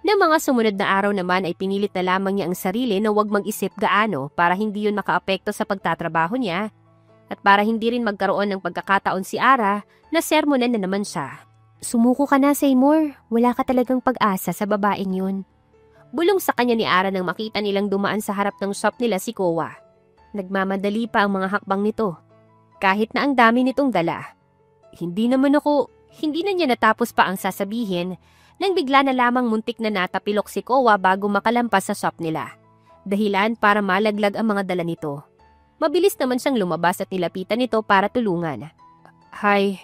Na mga sumunod na araw naman ay pinilit na lamang niya ang sarili na huwag mag-isip gaano para hindi yun makaapekto sa pagtatrabaho niya at para hindi rin magkaroon ng pagkakataon si Ara na sermonan na naman siya. Sumuko ka na, Seymour. Wala ka talagang pag-asa sa babaeng yun. Bulong sa kanya ni Ara nang makita nilang dumaan sa harap ng shop nila si Kowa. Nagmamadali pa ang mga hakbang nito. Kahit na ang dami nitong dala. Hindi na niya natapos pa ang sasabihin nang bigla na lamang muntik na natapilok si Kowa bago makalampas sa shop nila. Dahilan para malaglag ang mga dala nito. Mabilis naman siyang lumabas at nilapitan nito para tulungan. Hi.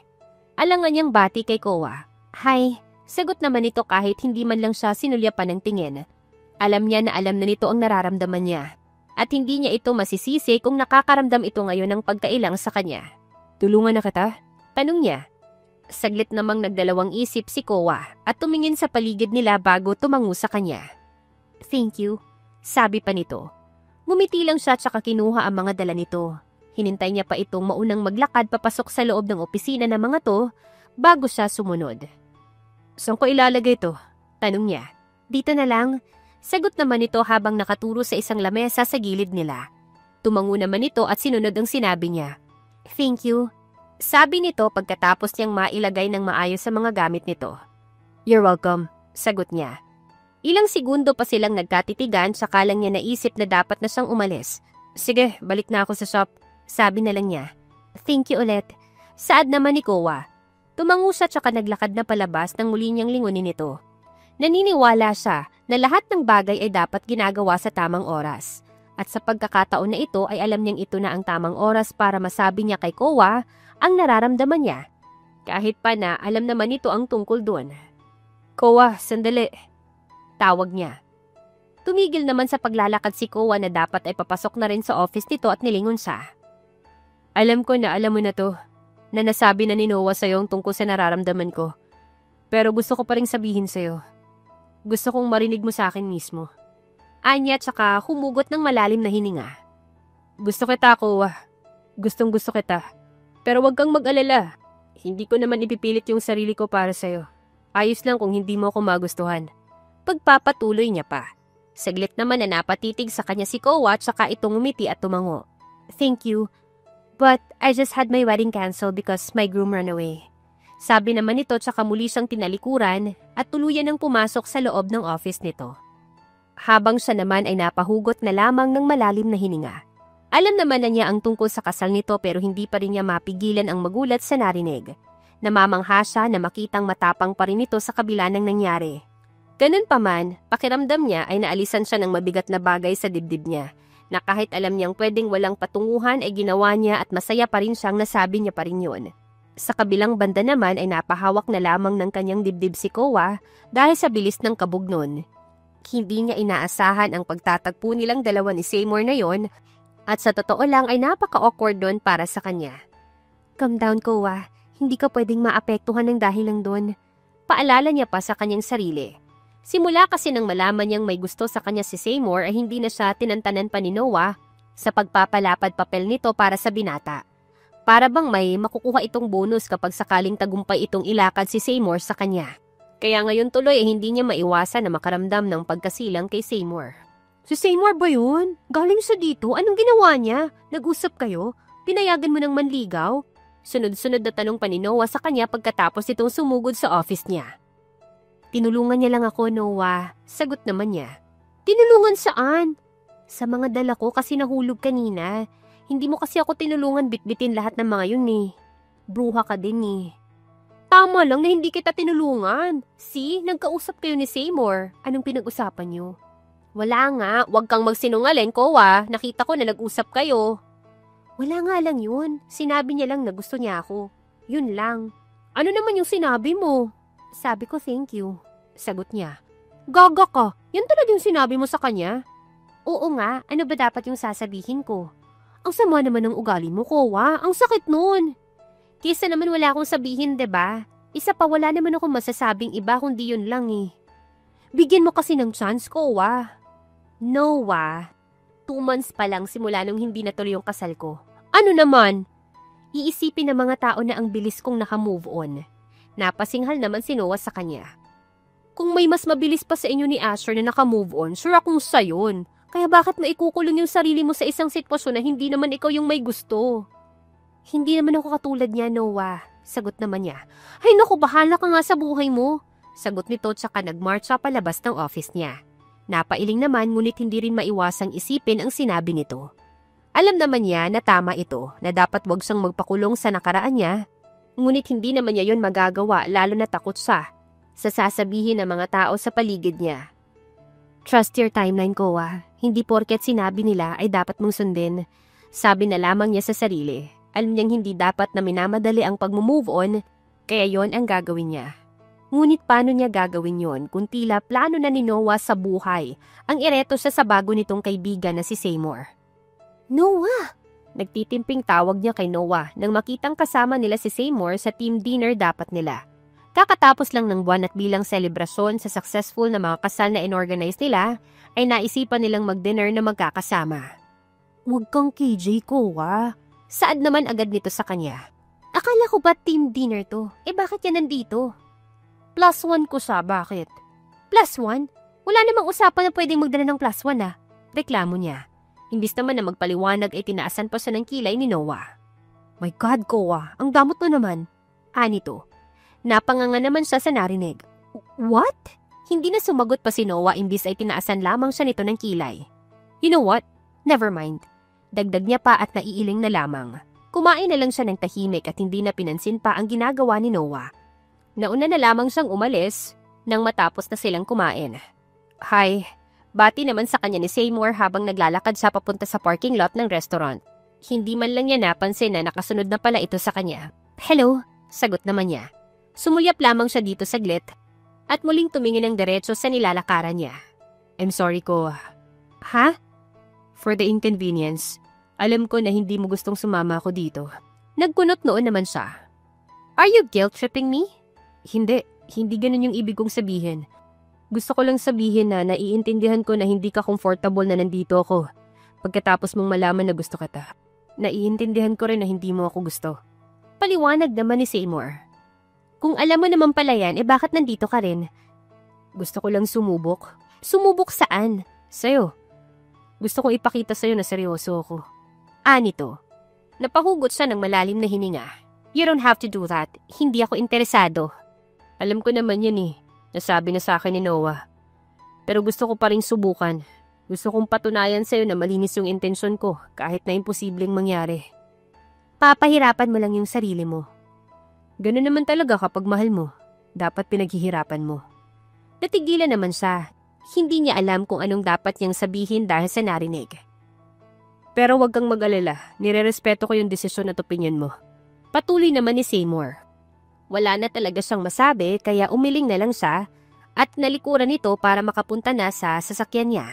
Alangan niyang bati kay Kowa. Hi. Sagot naman nito kahit hindi man lang siya sinulyapan ng tingin. Alam niya na alam na nito ang nararamdaman niya. At hindi niya ito masisisi kung nakakaramdam ito ngayon ng pagkailang sa kanya. Tulungan na kita? Tanong niya. Saglit namang nagdalawang isip si Kowa at tumingin sa paligid nila bago tumango sa kanya. Thank you, sabi pa nito. Ngumiti lang siya tsaka kinuha ang mga dala nito. Hinintay niya pa itong maunang maglakad papasok sa loob ng opisina ng mga to bago siya sumunod. Saan ko ilalagay ito? Tanong niya. Dito na lang. Sagot naman ito habang nakaturo sa isang lamesa sa gilid nila. Tumango naman ito at sinunod ang sinabi niya. Thank you. Sabi nito pagkatapos niyang mailagay ng maayos sa mga gamit nito. You're welcome. Sagot niya. Ilang segundo pa silang nagkatitigan saka lang niya naisip na dapat na siyang umalis. Sige, balik na ako sa shop. Sabi na lang niya. Thank you ulit. Saad naman ni Kowa. Tumango siya tsaka naglakad na palabas nang muli niyang lingunin ito. Naniniwala siya na lahat ng bagay ay dapat ginagawa sa tamang oras. At sa pagkakataon na ito ay alam niyang ito na ang tamang oras para masabi niya kay Kowa ang nararamdaman niya. Kahit pa na alam naman ito ang tungkol doon. Kowa, sandali. Tawag niya. Tumigil naman sa paglalakad si Kowa na dapat ay papasok na rin sa office nito at nilingon siya. Alam ko na alam mo na to, na nasabi na ni Noah sa'yo ang tungkol sa nararamdaman ko. Pero gusto ko pa rin sabihin sa'yo. Gusto kong marinig mo sa akin mismo. Anya tsaka humugot ng malalim na hininga. Gusto kita, Kowa. Gustong gusto kita. Pero wag kang mag-alala. Hindi ko naman ipipilit yung sarili ko para sa'yo. Ayos lang kung hindi mo ako magustuhan. Pagpapatuloy niya pa. Saglit naman na napatitig sa kanya si Kowa tsaka itong umiti at tumango. Thank you. But I just had my wedding canceled because my groom ran away. Sabi naman nito tsaka muli siyang tinalikuran at tuluyan ng pumasok sa loob ng office nito. Habang siya naman ay napahugot na lamang ng malalim na hininga. Alam naman na niya ang tungkol sa kasal nito pero hindi pa rin niya mapigilan ang magulat sa narinig. Namamangha siya na makitang matapang pa rin ito sa kabila ng nangyari. Ganun pa man, pakiramdam niya ay naalisan siya ng mabigat na bagay sa dibdib niya, na kahit alam niyang pwedeng walang patunguhan ay ginawa niya at masaya pa rin siyang nasabi niya pa rin yun. Sa kabilang banda naman ay napahawak na lamang ng kanyang dibdib si Kowa dahil sa bilis ng kabog nun. Hindi niya inaasahan ang pagtatagpo nilang dalawa ni Seymour na yon at sa totoo lang ay napaka-awkward doon para sa kanya. Calm down, Kowa. Hindi ka pwedeng maapektuhan ng dahil lang doon. Paalala niya pa sa kanyang sarili. Simula kasi nang malaman niyang may gusto sa kanya si Seymour ay hindi na siya tinantanan pa ni Noah sa pagpapalapad papel nito para sa binata. Para bang may makukuha itong bonus kapag sakaling tagumpay itong ilakad si Seymour sa kanya. Kaya ngayon tuloy ay hindi niya maiwasan na makaramdam ng pagkasilang kay Seymour. Si Seymour ba yun? Galing siya dito? Anong ginawa niya? Nag-usap kayo? Pinayagan mo ng manligaw? Sunod-sunod na tanong pa ni Noah sa kanya pagkatapos itong sumugod sa office niya. Tinulungan niya lang ako, Noah. Sagot naman niya. Tinulungan saan? Sa mga dala ko kasi nahulog kanina. Hindi mo kasi ako tinulungan bitbitin lahat ng mga yun eh. Bruha ka din eh. Tama lang na hindi kita tinulungan. See, nagkausap kayo ni Seymour. Anong pinag-usapan niyo? Wala nga, wag kang magsinungaling, Kowa. Nakita ko na nag-usap kayo. Wala nga lang yun. Sinabi niya lang na gusto niya ako. Yun lang. Ano naman yung sinabi mo? Sabi ko thank you. Sagot niya. Gaga ka. Yan talaga yung sinabi mo sa kanya? Oo nga, ano ba dapat yung sasabihin ko? Ang sama naman ng ugali mo, Kowa. Ang sakit nun. Kesa naman wala akong sabihin, 'di ba? Isa pa wala naman akong masasabing iba kundi yun lang eh. Bigyan mo kasi ng chance, Kowa. Noah, 2 months pa lang simula nung hindi natuloy yung kasal ko. Ano naman? Iisipin ng mga tao na ang bilis kong naka-move on. Napasinghal naman si Noah sa kanya. Kung may mas mabilis pa sa inyo ni Asher na naka-move on, sure akong sayon. Kaya bakit mo ikukulong yung sarili mo sa isang sitwasyon na hindi naman ikaw yung may gusto? Hindi naman ako katulad niya, Noah. Sagot naman niya. Ay naku, bahala ka nga sa buhay mo. Sagot nito tsaka nag-march siya palabas ng office niya. Napailing naman ngunit hindi rin maiwasang isipin ang sinabi nito. Alam naman niya na tama ito, na dapat wag siyang magpakulong sa nakaraan niya. Ngunit hindi naman niya yun magagawa lalo na takot siya sa sasabihin ng mga tao sa paligid niya. Trust your timeline, Kowa. Hindi porket sinabi nila ay dapat mong sundin. Sabi na lamang niya sa sarili. Alam niyang hindi dapat na minamadali ang pag-move on, kaya yon ang gagawin niya. Ngunit paano niya gagawin yon kung tila plano na ni Noah sa buhay ang ireto siya sa bago nitong kaibigan na si Seymour? Noah! Nagtitimping tawag niya kay Noah nang makitang kasama nila si Seymour sa team dinner dapat nila. Kakatapos lang ng buwan at bilang selebrasyon sa successful na mga kasal na inorganize nila, ay naisipan nilang mag-dinner na magkakasama. Huwag kang KJ, Kowa. Saad naman agad nito sa kanya. Akala ko ba team dinner to? Bakit yan nandito? +1 ko siya, bakit? +1? Wala namang usapan na pwedeng magdala ng +1 ah. Reklamo niya. Imbis naman na magpaliwanag ay tinaasan pa siya ng kilay ni Noah. My God, Kowa, ang damot mo naman. Anito. Napanganga naman siya sa narinig. What? Hindi na sumagot pa si Noah imbis ay tinaasan lamang siya nito ng kilay. You know what? Never mind. Dagdag niya pa at naiiling na lamang. Kumain na lang siya ng tahimik at hindi na pinansin pa ang ginagawa ni Noah. Nauna na lamang siyang umalis nang matapos na silang kumain. Hi, bati naman sa kanya ni Seymour habang naglalakad siya papunta sa parking lot ng restaurant. Hindi man lang niya napansin na nakasunod na pala ito sa kanya. Hello, sagot naman niya. Sumuyap lamang siya dito saglit at muling tumingin ng diretso sa nilalakaran niya. I'm sorry ko. Ha? For the inconvenience, alam ko na hindi mo gustong sumama ako dito. Nagkunot noon naman siya. Are you guilt-tripping me? Hindi ganun yung ibig kong sabihin. Gusto ko lang sabihin na naiintindihan ko na hindi ka comfortable na nandito ako. Pagkatapos mong malaman na gusto kita. Naiintindihan ko rin na hindi mo ako gusto. Paliwanag naman ni Seymour. Kung alam mo naman pala yan, bakit nandito ka rin? Gusto ko lang sumubok. Sumubok saan? Sa'yo. Gusto kong ipakita sa'yo na seryoso ako. Anito. Napahugot siya ng malalim na hininga. You don't have to do that. Hindi ako interesado. Alam ko naman yan eh. Nasabi na sa akin ni Noah. Pero gusto ko pa rin subukan. Gusto kong patunayan sa'yo na malinis yung intensyon ko kahit na imposibleng mangyari. Papahirapan mo lang yung sarili mo. Ganun naman talaga kapag mahal mo. Dapat pinaghihirapan mo. Natigilan naman siya. Hindi niya alam kung anong dapat niyang sabihin dahil sa narinig. Pero wag kang mag-alala, nirerespeto ko yung desisyon at opinyon mo. Patuloy naman ni Seymour. Wala na talaga siyang masabi kaya umiling na lang siya at nalikuran nito para makapunta na sa sasakyan niya.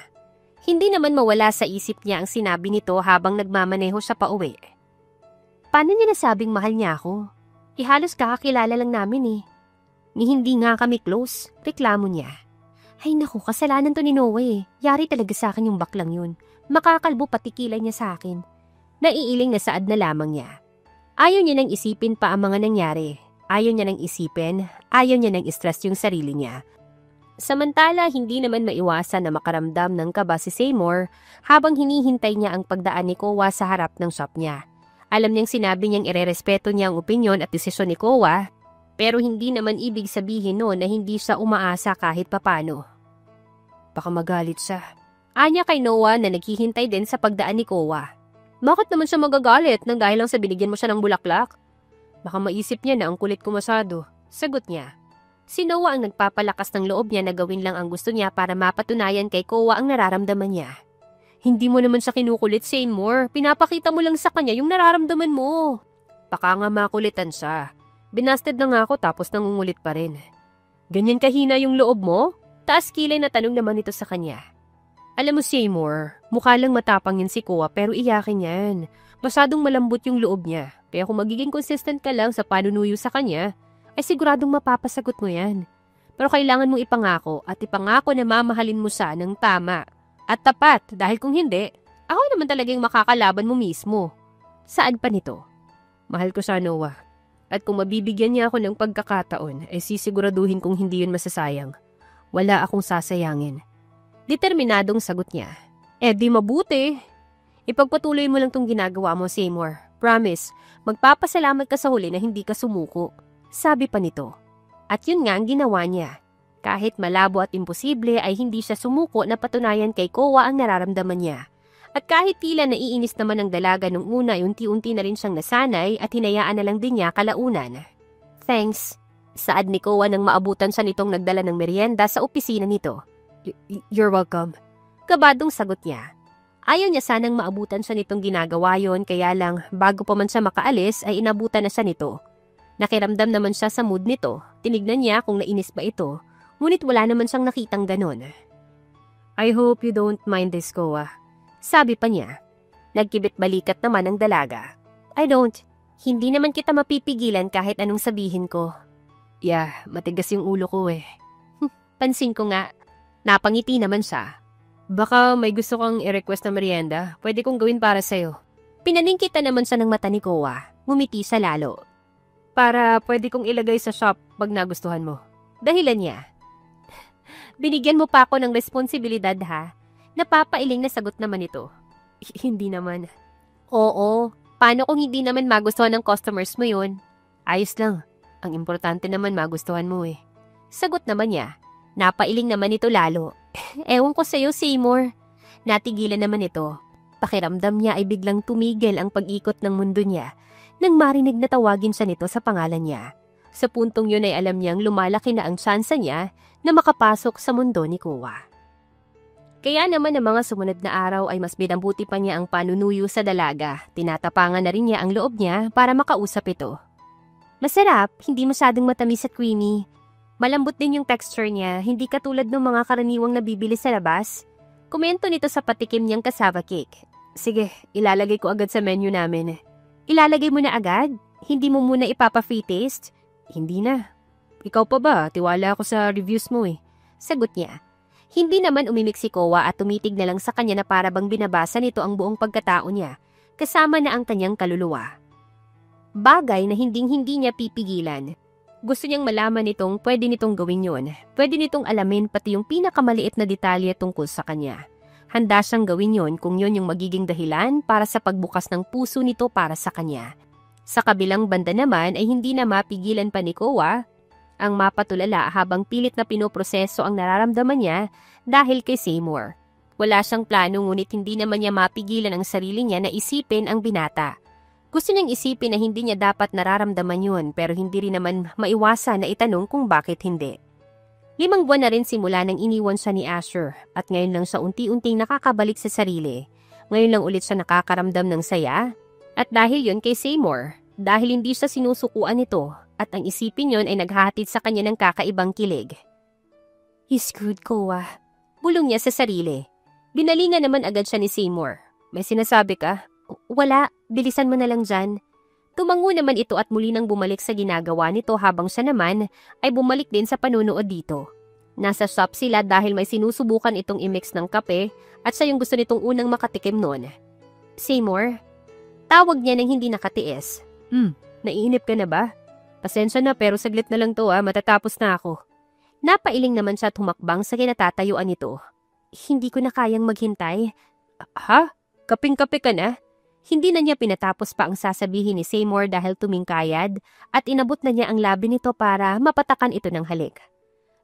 Hindi naman mawala sa isip niya ang sinabi nito habang nagmamaneho siya pauwi. Paano niya nasabing mahal niya ako? Halos kakakilala lang namin eh. Ni hindi nga kami close, reklamo niya. Ay naku, kasalanan to ni Noah eh. Yari talaga sa akin yung baklang yun. Makakalbo pati kilay niya sa akin. Naiiling na saad na lamang niya. Ayaw niya nang isipin pa ang mga nangyari. Ayaw niya nang isipin, ayaw niya nang stress yung sarili niya. Samantala, hindi naman maiwasan na makaramdam ng kaba si Seymour habang hinihintay niya ang pagdaan ni Kowa sa harap ng shop niya. Alam niyang sinabi niyang irerespeto niya ang opinyon at desisyon ni Kowa, pero hindi naman ibig sabihin noon na hindi siya umaasa kahit papano. Baka magalit siya. Anya kay Noah na naghihintay din sa pagdaan ni Kowa. Bakit naman siya magagalit nang dahil lang sa binigyan mo siya ng bulaklak? Baka maisip niya na ang kulit ko masyado. Sagot niya. Si Noah ang nagpapalakas ng loob niya na gawin lang ang gusto niya para mapatunayan kay Kowa ang nararamdaman niya. Hindi mo naman siya kinukulit, Seymour. Pinapakita mo lang sa kanya yung nararamdaman mo. Baka nga makulitan siya. Binasted na nga ako tapos nangungulit pa rin. Ganyan kahina yung loob mo? Taas kilay na tanong naman ito sa kanya. Alam mo, Seymour, mukha lang matapang yan si Kowa pero iyakin yan. Masyadong malambot yung loob niya. Kaya kung magiging consistent ka lang sa panunuyo sa kanya, ay siguradong mapapasagot mo yan. Pero kailangan mong ipangako na mamahalin mo siya ng tama at tapat dahil kung hindi, ako naman talagang makakalaban mo mismo. Saan pa nito? Mahal ko siya, Noah. At kung mabibigyan niya ako ng pagkakataon, ay sisiguraduhin kong hindi yun masasayang. Wala akong sasayangin. Determinadong sagot niya. Di mabuti. Ipagpatuloy mo lang tong ginagawa mo, Seymour. Promise, magpapasalamat ka sa huli na hindi ka sumuko. Sabi pa nito. At yun nga ang ginawa niya. Kahit malabo at imposible ay hindi siya sumuko na patunayan kay Kowa ang nararamdaman niya. At kahit tila naiinis naman ang dalaga nung una ay unti-unti na rin siyang nasanay at hinayaan na lang din niya kalaunan. Thanks. Saad ni Kowa nang maabutan siya nitong nagdala ng merienda sa opisina nito. You're welcome. Kabadong sagot niya. Ayaw niya sanang maabutan siya nitong ginagawa yon kaya lang bago pa man siya makaalis ay inabutan na siya nito. Nakiramdam naman siya sa mood nito. Tinignan niya kung nainis ba ito. Ngunit wala naman siyang nakitang ganon. I hope you don't mind this, Kowa. Sabi pa niya. Nagkibit balikat naman ang dalaga. I don't. Hindi naman kita mapipigilan kahit anong sabihin ko. Yeah, matigas yung ulo ko eh. Pansin ko nga. Napangiti naman siya. Baka may gusto kang i-request na merienda. Pwede kong gawin para sa'yo. Pinaningkita naman siya ng mata ni Kowa. Ngumiti sa lalo. Para pwede kong ilagay sa shop pag nagustuhan mo. Dahilan niya. Binigyan mo pa ako ng responsibilidad ha. Napapailing na sagot naman ito. Hindi naman. Oo. Paano kung hindi naman magustuhan ng customers mo yun? Ayos lang. Ang importante naman magustuhan mo eh. Sagot naman niya. Napailing naman ito lalo. Ewan ko sa'yo, Seymour. Natigilan naman ito. Pakiramdam niya ay biglang tumigil ang pag-ikot ng mundo niya nang marinig na tawagin siya nito sa pangalan niya. Sa puntong yun ay alam niyang lumalaki na ang tsansa niya na makapasok sa mundo ni Kowa. Kaya naman ang mga sumunod na araw ay mas binambuti pa niya ang panunuyo sa dalaga. Tinatapangan na rin niya ang loob niya para makausap ito. Masarap, hindi masyadong matamis at creamy. Malambot din yung texture niya, hindi katulad ng mga karaniwang nabibili sa labas. Komento nito sa patikim niyang cassava cake. Sige, ilalagay ko agad sa menu namin. Ilalagay mo na agad? Hindi mo muna ipapa-free taste? Hindi na. Ikaw pa ba? Tiwala ako sa reviews mo eh. Sagot niya. Hindi naman umimik si Kowa at tumitig na lang sa kanya na para bang binabasa nito ang buong pagkatao niya, kasama na ang kanyang kaluluwa. Bagay na hinding-hindi niya pipigilan. Gusto niyang malaman nitong pwede nitong gawin yun. Pwede nitong alamin pati yung pinakamaliit na detalye tungkol sa kanya. Handa siyang gawin yun kung yun yung magiging dahilan para sa pagbukas ng puso nito para sa kanya. Sa kabilang banda naman ay hindi na mapigilan pa ni Kowa ang mapatulala habang pilit na pinoproseso ang nararamdaman niya dahil kay Seymour. Wala siyang plano ngunit hindi naman niya mapigilan ang sarili niya na isipin ang binata. Gusto niyang isipin na hindi niya dapat nararamdaman yun pero hindi rin naman maiwasan na itanong kung bakit hindi. 5 buwan na rin simula nang iniwan siya ni Asher at ngayon lang siya unti-unting nakakabalik sa sarili. Ngayon lang ulit siya nakakaramdam ng saya at dahil yun kay Seymour, dahil hindi siya sinusukuan nito at ang isipin yun ay naghahatid sa kanya ng kakaibang kilig. He's good, Kowa. Bulong niya sa sarili. Binalingan naman agad siya ni Seymour. May sinasabi ka? Wala, bilisan mo na lang dyan. Tumango naman ito at muli nang bumalik sa ginagawa nito habang siya naman ay bumalik din sa panunood dito. Nasa shop sila dahil may sinusubukan itong i-mix ng kape at siya yung gusto nitong unang makatikim noon. Seymour? Tawag niya nang hindi nakatiis. Naiinip ka na ba? Pasensya na pero saglit na lang to matatapos na ako. Napailing naman siya at humakbang sa kinatatayuan nito. Hindi ko na kayang maghintay. Ha? Kaping-kape ka na? Hindi na niya pinatapos pa ang sasabihin ni Seymour dahil tumingkayad at inabot na niya ang labi nito para mapatakan ito ng halik.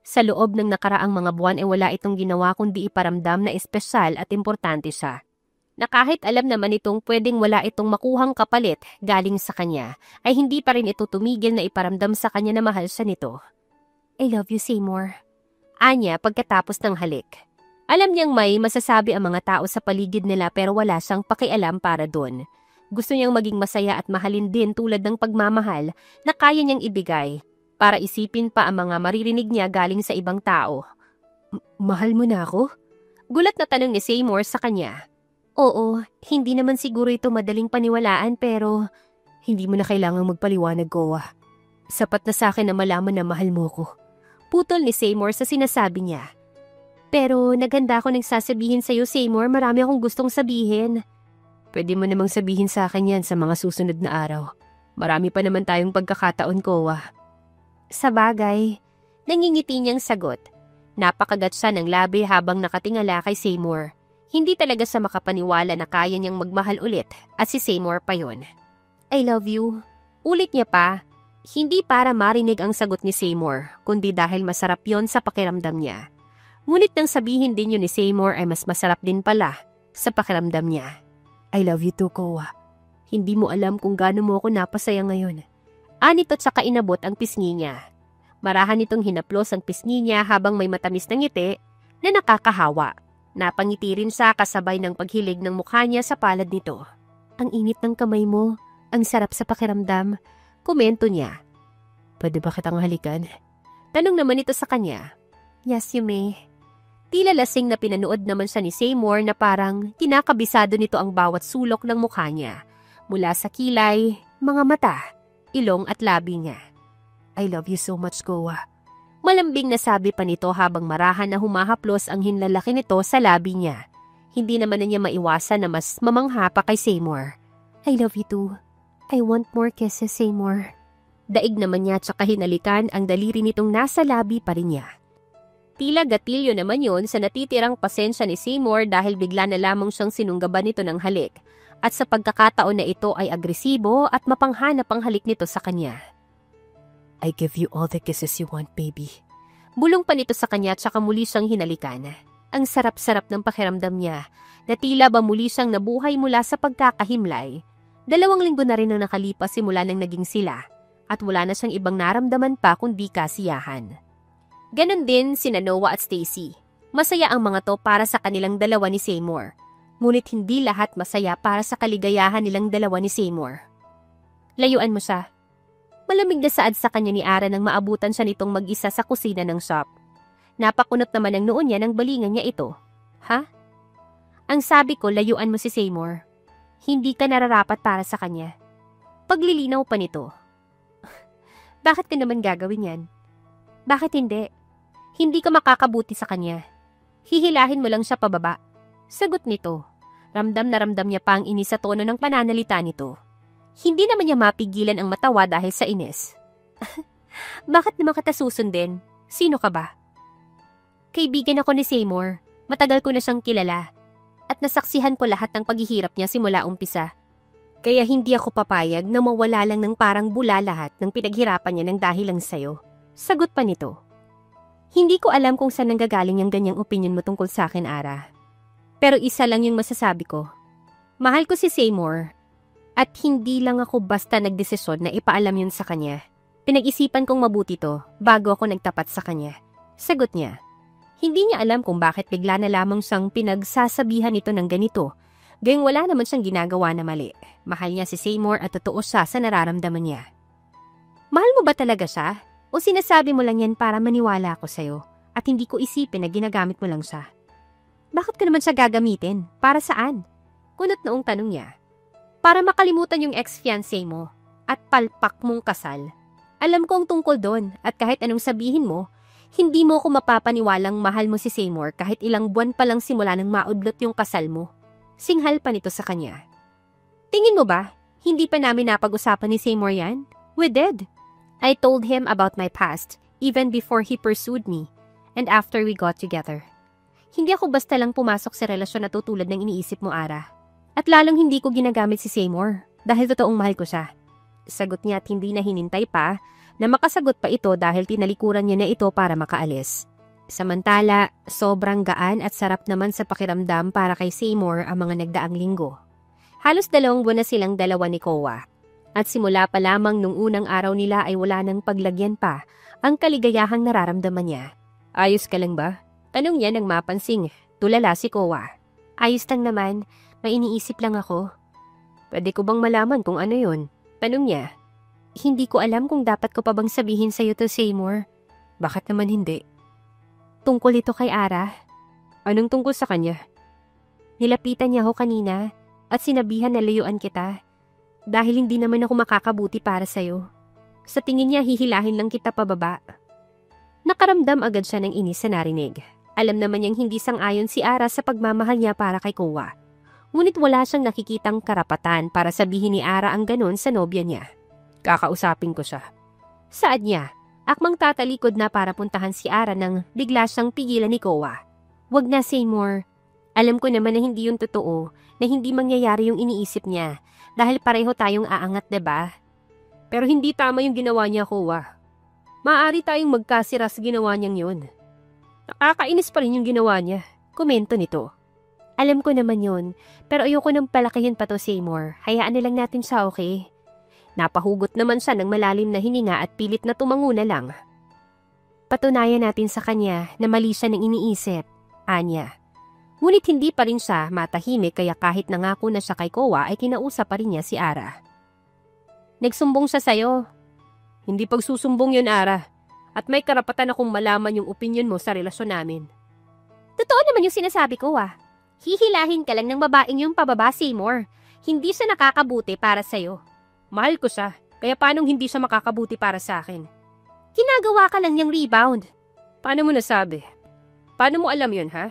Sa loob ng nakaraang mga buwan ay wala itong ginawa kundi iparamdam na espesyal at importante siya. Na kahit alam naman itong pwedeng wala itong makuhang kapalit galing sa kanya, ay hindi pa rin ito tumigil na iparamdam sa kanya na mahal siya nito. I love you, Seymour. Anya pagkatapos ng halik. Alam niyang may masasabi ang mga tao sa paligid nila pero wala siyang pakialam para doon. Gusto niyang maging masaya at mahalin din tulad ng pagmamahal na kaya niyang ibigay para isipin pa ang mga maririnig niya galing sa ibang tao. Mahal mo na ako? Gulat na tanong ni Seymour sa kanya. Oo, hindi naman siguro ito madaling paniwalaan pero hindi mo na kailangang magpaliwanag, Koa. Sapat na sa akin na malaman na mahal mo ko. Putol ni Seymour sa sinasabi niya. Pero naghanda ako ng sasabihin sa'yo, Seymour, marami akong gustong sabihin. Pwede mo namang sabihin sa akin yan sa mga susunod na araw. Marami pa naman tayong pagkakataon, Koa. Sa bagay, nangingiti niyang sagot. Napakagat siya ng labi habang nakatingala kay Seymour. Hindi talaga siya makapaniwala na kaya niyang magmahal ulit at si Seymour pa yon. I love you. Ulit niya pa, hindi para marinig ang sagot ni Seymour, kundi dahil masarap yon sa pakiramdam niya. Ngunit nang sabihin din yun ni Seymour ay mas masarap din pala sa pakiramdam niya. I love you too, Koa. Hindi mo alam kung gaano mo ako napasaya ngayon. Anit at saka inabot ang pisngi niya. Marahan nitong hinaplos ang pisngi niya habang may matamis na ngiti na nakakahawa. Napangiti rin siya kasabay ng paghilig ng mukha niya sa palad nito. Ang init ng kamay mo, ang sarap sa pakiramdam, komento niya. Pwede ba kitang halikan? Tanong naman ito sa kanya. Yes, you may. Tila lasing na pinanood naman siya ni Seymour na parang kinakabisado nito ang bawat sulok ng mukha niya. Mula sa kilay, mga mata, ilong at labi niya. I love you so much, Koa. Malambing na sabi pa nito habang marahan na humahaplos ang hinlalaki nito sa labi niya. Hindi naman na niya maiwasan na mas mamangha pa kay Seymour. I love you too. I want more kisses, Seymour. Daig naman niya tsaka hinalikan ang daliri nitong nasa labi pa rin niya. Tila gatilyo naman yon sa natitirang pasensya ni Seymour dahil bigla na lamang siyang sinunggaban nito ng halik. At sa pagkakataon na ito ay agresibo at mapanghanap ang halik nito sa kanya. I give you all the kisses you want, baby. Bulong pa nito sa kanya tsaka muli siyang hinalikan. Ang sarap-sarap ng pakiramdam niya na tila ba muli siyang nabuhay mula sa pagkakahimlay. 2 linggo na rin ang nakalipas simula nang naging sila at wala na siyang ibang naramdaman pa kundi kasiyahan. Ganon din sina Noah at Stacy. Masaya ang mga to para sa kanilang dalawa ni Seymour. Ngunit hindi lahat masaya para sa kaligayahan nilang dalawa ni Seymour. Layuan mo siya. Malamig na saad sa kanya ni Ara nang maabutan siya nitong mag-isa sa kusina ng shop. Napakunot naman ang noon niya nang balingan niya ito. Ha? Ang sabi ko, layuan mo si Seymour. Hindi ka nararapat para sa kanya. Paglilinaw pa nito. Bakit ka naman gagawin yan? Bakit hindi? Hindi ka makakabuti sa kanya. Hihilahin mo lang siya pababa. Sagot nito. Ramdam na ramdam niya pa ang inis sa tono ng pananalita nito. Hindi naman niya mapigilan ang matawa dahil sa inis. Bakit naman kita susundin? Sino ka ba? Kaibigan ako ni Seymour. Matagal ko na siyang kilala. At nasaksihan ko lahat ng paghihirap niya simula umpisa. Kaya hindi ako papayag na mawala lang ng parang bula lahat ng pinaghirapan niya ng dahil lang sa'yo. Sagot pa nito. Hindi ko alam kung saan nanggagaling yung ganyang opinion mo tungkol sa akin, Ara. Pero isa lang yung masasabi ko. Mahal ko si Seymour. At hindi lang ako basta nagdesisyon na ipaalam yun sa kanya. Pinag-isipan kong mabuti to bago ako nagtapat sa kanya. Sagot niya. Hindi niya alam kung bakit bigla na lamang siyang pinagsasabihan ito ng ganito. Gayong wala naman siyang ginagawa na mali. Mahal niya si Seymour at totoo siya sa nararamdaman niya. Mahal mo ba talaga siya? O sinasabi mo lang yan para maniwala ako sa'yo at hindi ko isipin na ginagamit mo lang siya? Bakit ko naman siya gagamitin? Para saan? Kunot noong tanong niya. Para makalimutan yung ex-fiancé mo at palpak mong kasal. Alam ko ang tungkol doon at kahit anong sabihin mo, hindi mo ko mapapaniwalang mahal mo si Seymour kahit ilang buwan pa lang simula nang maudlot yung kasal mo. Singhal pa nito sa kanya. Tingin mo ba, hindi pa namin napag-usapan ni Seymour yan? We did. I told him about my past, even before he pursued me, and after we got together. Hindi ako basta lang pumasok sa relasyon na tutulad ng iniisip mo, Ara. At lalong hindi ko ginagamit si Seymour, dahil totoong mahal ko siya. Sagot niya at hindi na hinintay pa, na makasagot pa ito dahil tinalikuran niya na ito para makaalis. Samantala, sobrang gaan at sarap naman sa pakiramdam para kay Seymour ang mga nagdaang linggo. Halos 2 buwan na silang dalawa ni Koa. At simula pa lamang nung unang araw nila ay wala nang paglagyan pa ang kaligayahang nararamdaman niya. Ayos ka lang ba? Tanong niya nang mapansing tulala si Koa. Ayos lang naman, may iniisip lang ako. Pwede ko bang malaman kung ano yun? Tanong niya. Hindi ko alam kung dapat ko pa bang sabihin sa'yo to, Seymour. Bakit naman hindi? Tungkol ito kay Ara. Anong tungkol sa kanya? Nilapitan niya ako kanina at sinabihan na layuan kita dahil hindi naman ako makakabuti para sa'yo. Sa tingin niya hihilahin lang kita pababa. Nakaramdam agad siya ng inis sa narinig. Alam naman niyang hindi sang-ayon si Ara sa pagmamahal niya para kay Koa. Ngunit wala siyang nakikitang karapatan para sabihin ni Ara ang ganon sa nobya niya. Kakausapin ko siya. Saad niya? Akmang tatalikod na para puntahan si Ara nang bigla siyang pigilan ni Koa. Wag na, Seymour. Alam ko naman na hindi yun totoo, na hindi mangyayari yung iniisip niya dahil pareho tayong aangat, diba? Pero hindi tama yung ginawa niya, Koa. Maaari tayong magkasira sa ginawa niyang yun. Nakakainis pa rin yung ginawa niya. Komento nito. Alam ko naman yun, pero ayoko nang palakihin pa to, Seymour. Hayaan na lang natin siya, okay? Napahugot naman siya ng malalim na hininga at pilit na tumango na lang. Patunayan natin sa kanya na mali siya ng iniisip, anya. Ngunit hindi pa rin siya matahimik kaya kahit nangako na siya kay Koa ay kinausap pa rin niya si Ara. Nagsumbong siya sa'yo. Hindi pagsusumbong yun, Ara. At may karapatan akong malaman yung opinyon mo sa relasyon namin. Totoo naman yung sinasabi ko, Hihilahin ka lang ng babaeng yung pababa, Seymour. Hindi siya nakakabuti para sa'yo. Mahal ko siya, kaya paanong hindi siya makakabuti para sa akin? Ginagawa ka lang niyang rebound. Paano mo nasabi? Paano mo alam yun, ha?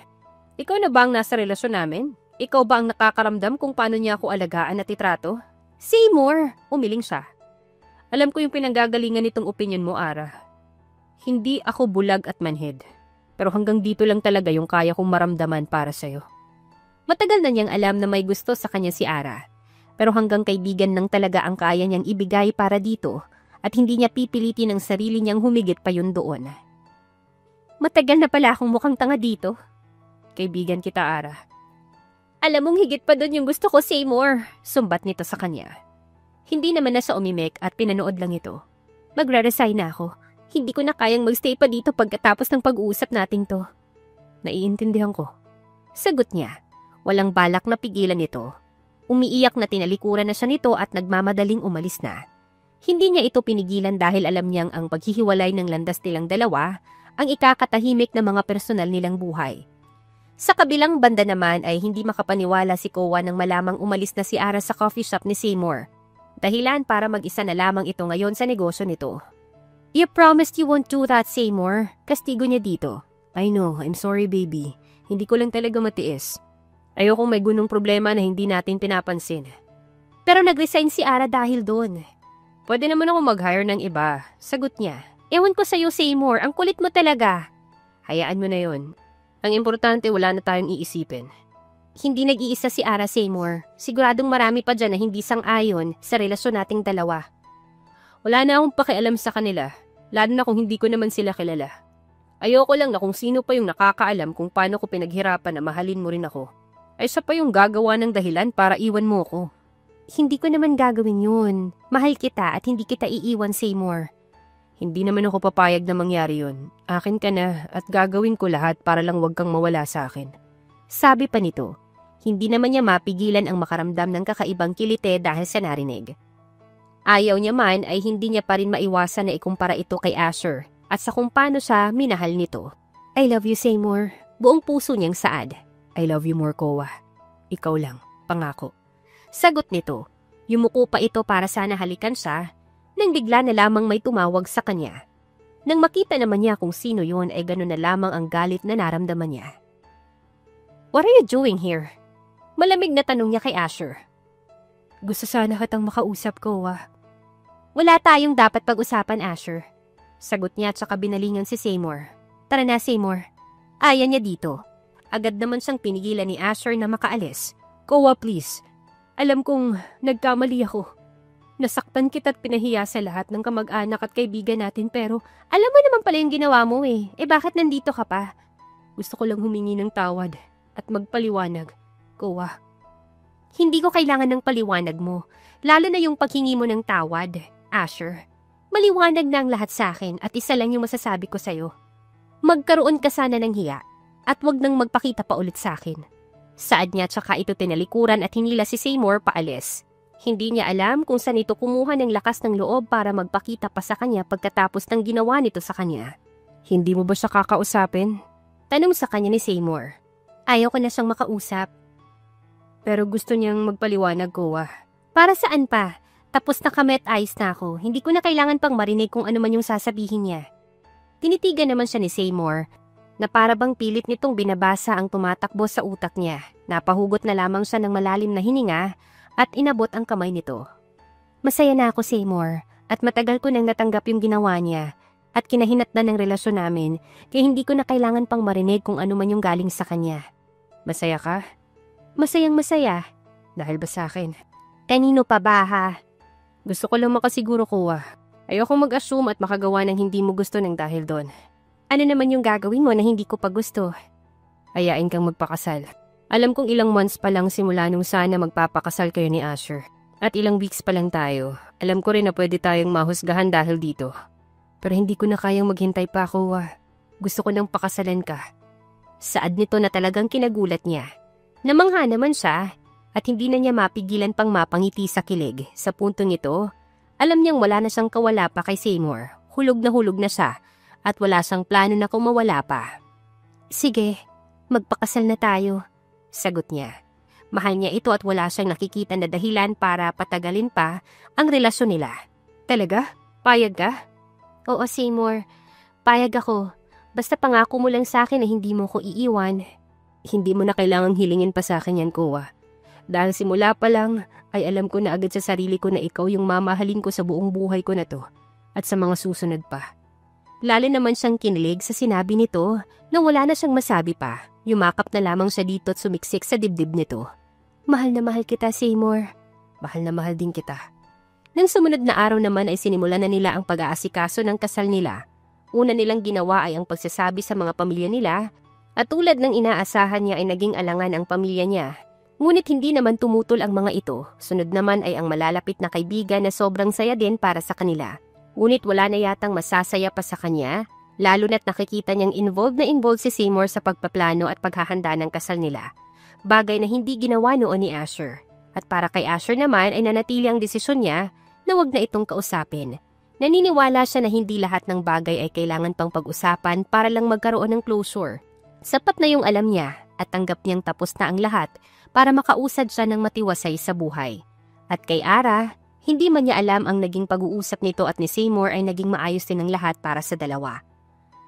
Ikaw na ba ang nasa relasyon namin? Ikaw ba ang nakakaramdam kung paano niya ako alagaan at itrato? Seymour! Umiling siya. Alam ko yung pinanggagalingan nitong opinyon mo, Ara. Hindi ako bulag at manhid. Pero hanggang dito lang talaga yung kaya kong maramdaman para sa'yo. Matagal na niyang alam na may gusto sa kanya si Ara. Pero hanggang kaibigan lang talaga ang kaya niyang ibigay para dito at hindi niya pipilitin ang sarili niyang humigit pa yun doon. Matagal na pala akong mukhang tanga dito. Kaibigan kita, Ara. Alam mong higit pa doon yung gusto ko, Seymour. Sumbat nito sa kanya. Hindi naman na siya umimik at pinanood lang ito. Magre-resign na ako. Hindi ko na kayang magstay pa dito pagkatapos ng pag-uusap nating to. Naiintindihan ko. Sagot niya. Walang balak na pigilan ito. Umiiyak na tinalikuran na siya nito at nagmamadaling umalis na. Hindi niya ito pinigilan dahil alam niyang ang paghihiwalay ng landas nilang dalawa ang ikakatahimik na mga personal nilang buhay. Sa kabilang banda naman ay hindi makapaniwala si Koa nang malamang umalis na si Ara sa coffee shop ni Seymour. Dahilan para mag-isa na lamang ito ngayon sa negosyo nito. You promised you won't do that, Seymour. Kastigo niya dito. I know, I'm sorry baby. Hindi ko lang talaga matiis. Ayokong may gunong problema na hindi natin pinapansin. Pero nag-resign si Ara dahil doon. Pwede naman ako mag-hire ng iba. Sagot niya. Ewan ko sa'yo, Seymour. Ang kulit mo talaga. Hayaan mo na yon. Ang importante wala na tayong iisipin. Hindi nag-iisa si Ara, Seymour. Siguradong marami pa dyan na hindi sang-ayon sa relasyon nating dalawa. Wala na akong pakialam sa kanila. Lalo na kung hindi ko naman sila kilala. Ayoko lang na kung sino pa yung nakakaalam kung paano ko pinaghirapan na mahalin mo rin ako. Ay siya pa yung gagawa ng dahilan para iwan mo ko. Hindi ko naman gagawin yun. Mahal kita at hindi kita iiwan, Seymour. Hindi naman ako papayag na mangyari yun. Akin ka na at gagawin ko lahat para lang wag kang mawala sa akin. Sabi pa nito, hindi naman niya mapigilan ang makaramdam ng kakaibang kilite dahil sa narinig. Ayaw niya man ay hindi niya pa rin maiwasan na ikumpara ito kay Asher at sa kung paano siya minahal nito. I love you, Seymour. Buong puso niyang saad. I love you more, Koa. Ikaw lang, pangako. Sagot nito, yumuko pa ito para sana halikan siya, nang bigla na lamang may tumawag sa kanya. Nang makita naman niya kung sino yun ay gano'n na lamang ang galit na naramdaman niya. What are you doing here? Malamig na tanong niya kay Asher. Gusto sana kitang makausap, Koa. Wala tayong dapat pag-usapan, Asher. Sagot niya at saka binalingan si Seymour. Tara na, Seymour. Ayan niya dito. Agad naman siyang pinigilan ni Asher na makaalis. Koa, please. Alam kong nagkamali ako. Nasaktan kita at pinahiya sa lahat ng kamag-anak at kaibigan natin pero alam mo naman pala yung ginawa mo eh. Eh bakit nandito ka pa? Gusto ko lang humingi ng tawad at magpaliwanag. Kowa, hindi ko kailangan ng paliwanag mo. Lalo na yung paghingi mo ng tawad, Asher. Maliwanag na ang lahat sa akin at isa lang yung masasabi ko sa'yo. Magkaroon ka sana ng hiya at wag nang magpakita pa ulit sa akin. Saad niya tsaka ito tinalikuran at hinila si Seymour paalis. Hindi niya alam kung saan ito kumuha ng lakas ng loob para magpakita pa sa kanya pagkatapos ng ginawa nito sa kanya. Hindi mo ba siya kakausapin? Tanong sa kanya ni Seymour. Ayaw ko na siyang makausap. Pero gusto niyang magpaliwanag ko. Para saan pa? Tapos na kami at ayos na ako. Hindi ko na kailangan pang marinig kung ano man yung sasabihin niya. Tinitigan naman siya ni Seymour na para bang pilit nitong binabasa ang tumatakbo sa utak niya. Napahugot na lamang siya ng malalim na hininga at inabot ang kamay nito. Masaya na ako, Seymour, at matagal ko nang natanggap yung ginawa niya at kinahinatnan ng relasyon namin kaya hindi ko na kailangan pang marinig kung ano man yung galing sa kanya. Masaya ka? Masayang masaya. Dahil ba sa akin? Kanino pa ba ha? Gusto ko lang makasiguro ko. Ayoko mag-assume at makagawa ng hindi mo gusto ng dahil doon. Ano naman yung gagawin mo na hindi ko pa gusto? Ayain kang magpakasal. Alam kong ilang months pa lang simula nung sana magpapakasal kayo ni Asher. At ilang weeks pa lang tayo. Alam ko rin na pwede tayong mahusgahan dahil dito. Pero hindi ko na kayang maghintay pa ako. Gusto ko nang pakasalan ka. Saad nito na talagang kinagulat niya. Namangha naman siya at hindi na niya mapigilan pang mapangiti sa kilig. Sa puntong ito, alam niyang wala na siyang kawala pa kay Seymour. Hulog na siya at wala siyang plano na kung mawala pa. Sige, magpakasal na tayo. Sagot niya. Mahal niya ito at wala siyang nakikita na dahilan para patagalin pa ang relasyon nila. Talaga? Payag ka? Oo, Seymour. Payag ako. Basta pangako mo lang sa akin na hindi mo ko iiwan. Hindi mo na kailangang hilingin pa sa akin yan, Kowa. Dahil simula pa lang ay alam ko na agad sa sarili ko na ikaw yung mamahalin ko sa buong buhay ko na to at sa mga susunod pa. Lalo naman siyang kinilig sa sinabi nito na wala na siyang masabi pa. Yumakap na lamang siya dito at sumiksik sa dibdib nito. Mahal na mahal kita, Seymour. Mahal na mahal din kita. Nang sumunod na araw naman ay sinimulan na nila ang pag-aasikaso ng kasal nila. Una nilang ginawa ay ang pagsasabi sa mga pamilya nila at tulad ng inaasahan niya ay naging alangan ang pamilya niya. Ngunit hindi naman tumutol ang mga ito. Sunod naman ay ang malalapit na kaibigan na sobrang saya din para sa kanila. Ngunit wala na yatang masasaya pa sa kanya. Lalo na't nakikita niyang involved si Seymour sa pagpaplano at paghahanda ng kasal nila. Bagay na hindi ginawa noon ni Asher. At para kay Asher naman ay nanatili ang desisyon niya na wag na itong kausapin. Naniniwala siya na hindi lahat ng bagay ay kailangan pang pag-usapan para lang magkaroon ng closure. Sapat na yung alam niya at tanggap niyang tapos na ang lahat para makausad siya ng matiwasay sa buhay. At kay Ara, hindi man niya alam ang naging pag-uusap nito at ni Seymour ay naging maayos din ang lahat para sa dalawa.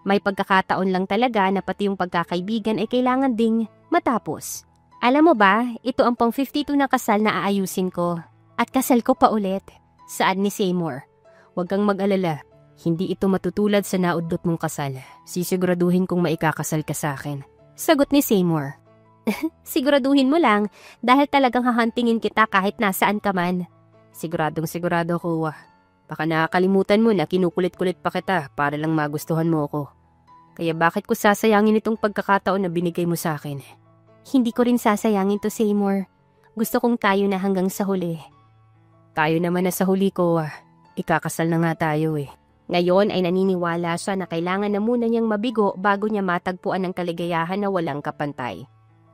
May pagkakataon lang talaga na pati yung pagkakaibigan ay kailangan ding matapos. Alam mo ba, ito ang pang 52 na kasal na aayusin ko. At kasal ko pa ulit. Saad ni Seymour. Huwag kang mag-alala. Hindi ito matutulad sa naudlot mong kasal. Sisiguraduhin kong maikakasal ka sa akin. Sagot ni Seymour. Siguraduhin mo lang dahil talagang hahantingin kita kahit nasaan ka man. Siguradong sigurado ko. Baka nakakalimutan mo na kinukulit-kulit pa kita para lang magustuhan mo ako. Kaya bakit ko sasayangin itong pagkakataon na binigay mo sa akin? Hindi ko rin sasayangin to, Seymour. Gusto kong tayo na hanggang sa huli. Tayo naman na sa huli ko. Ikakasal na nga tayo eh. Ngayon ay naniniwala siya na kailangan na muna niyang mabigo bago niya matagpuan ang kaligayahan na walang kapantay.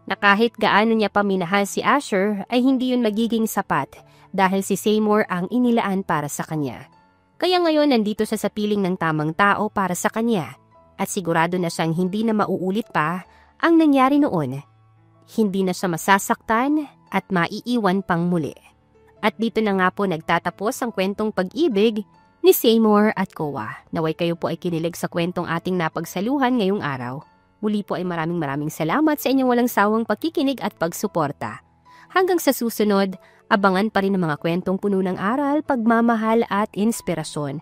Na kahit gaano niya paminahal si Asher ay hindi yun magiging sapat dahil si Seymour ang inilaan para sa kanya. Kaya ngayon nandito siya sa piling ng tamang tao para sa kanya at sigurado na siyang hindi na mauulit pa ang nangyari noon. Hindi na siya masasaktan at maiiwan pang muli. At dito na nga po nagtatapos ang kwentong pag-ibig ni Seymour at Kowa. Naway kayo po ay kinilig sa kwentong ating napagsaluhan ngayong araw. Muli po ay maraming salamat sa inyong walang sawang pagkikinig at pagsuporta. Hanggang sa susunod, abangan pa rin ang mga kwentong puno ng aral, pagmamahal at inspirasyon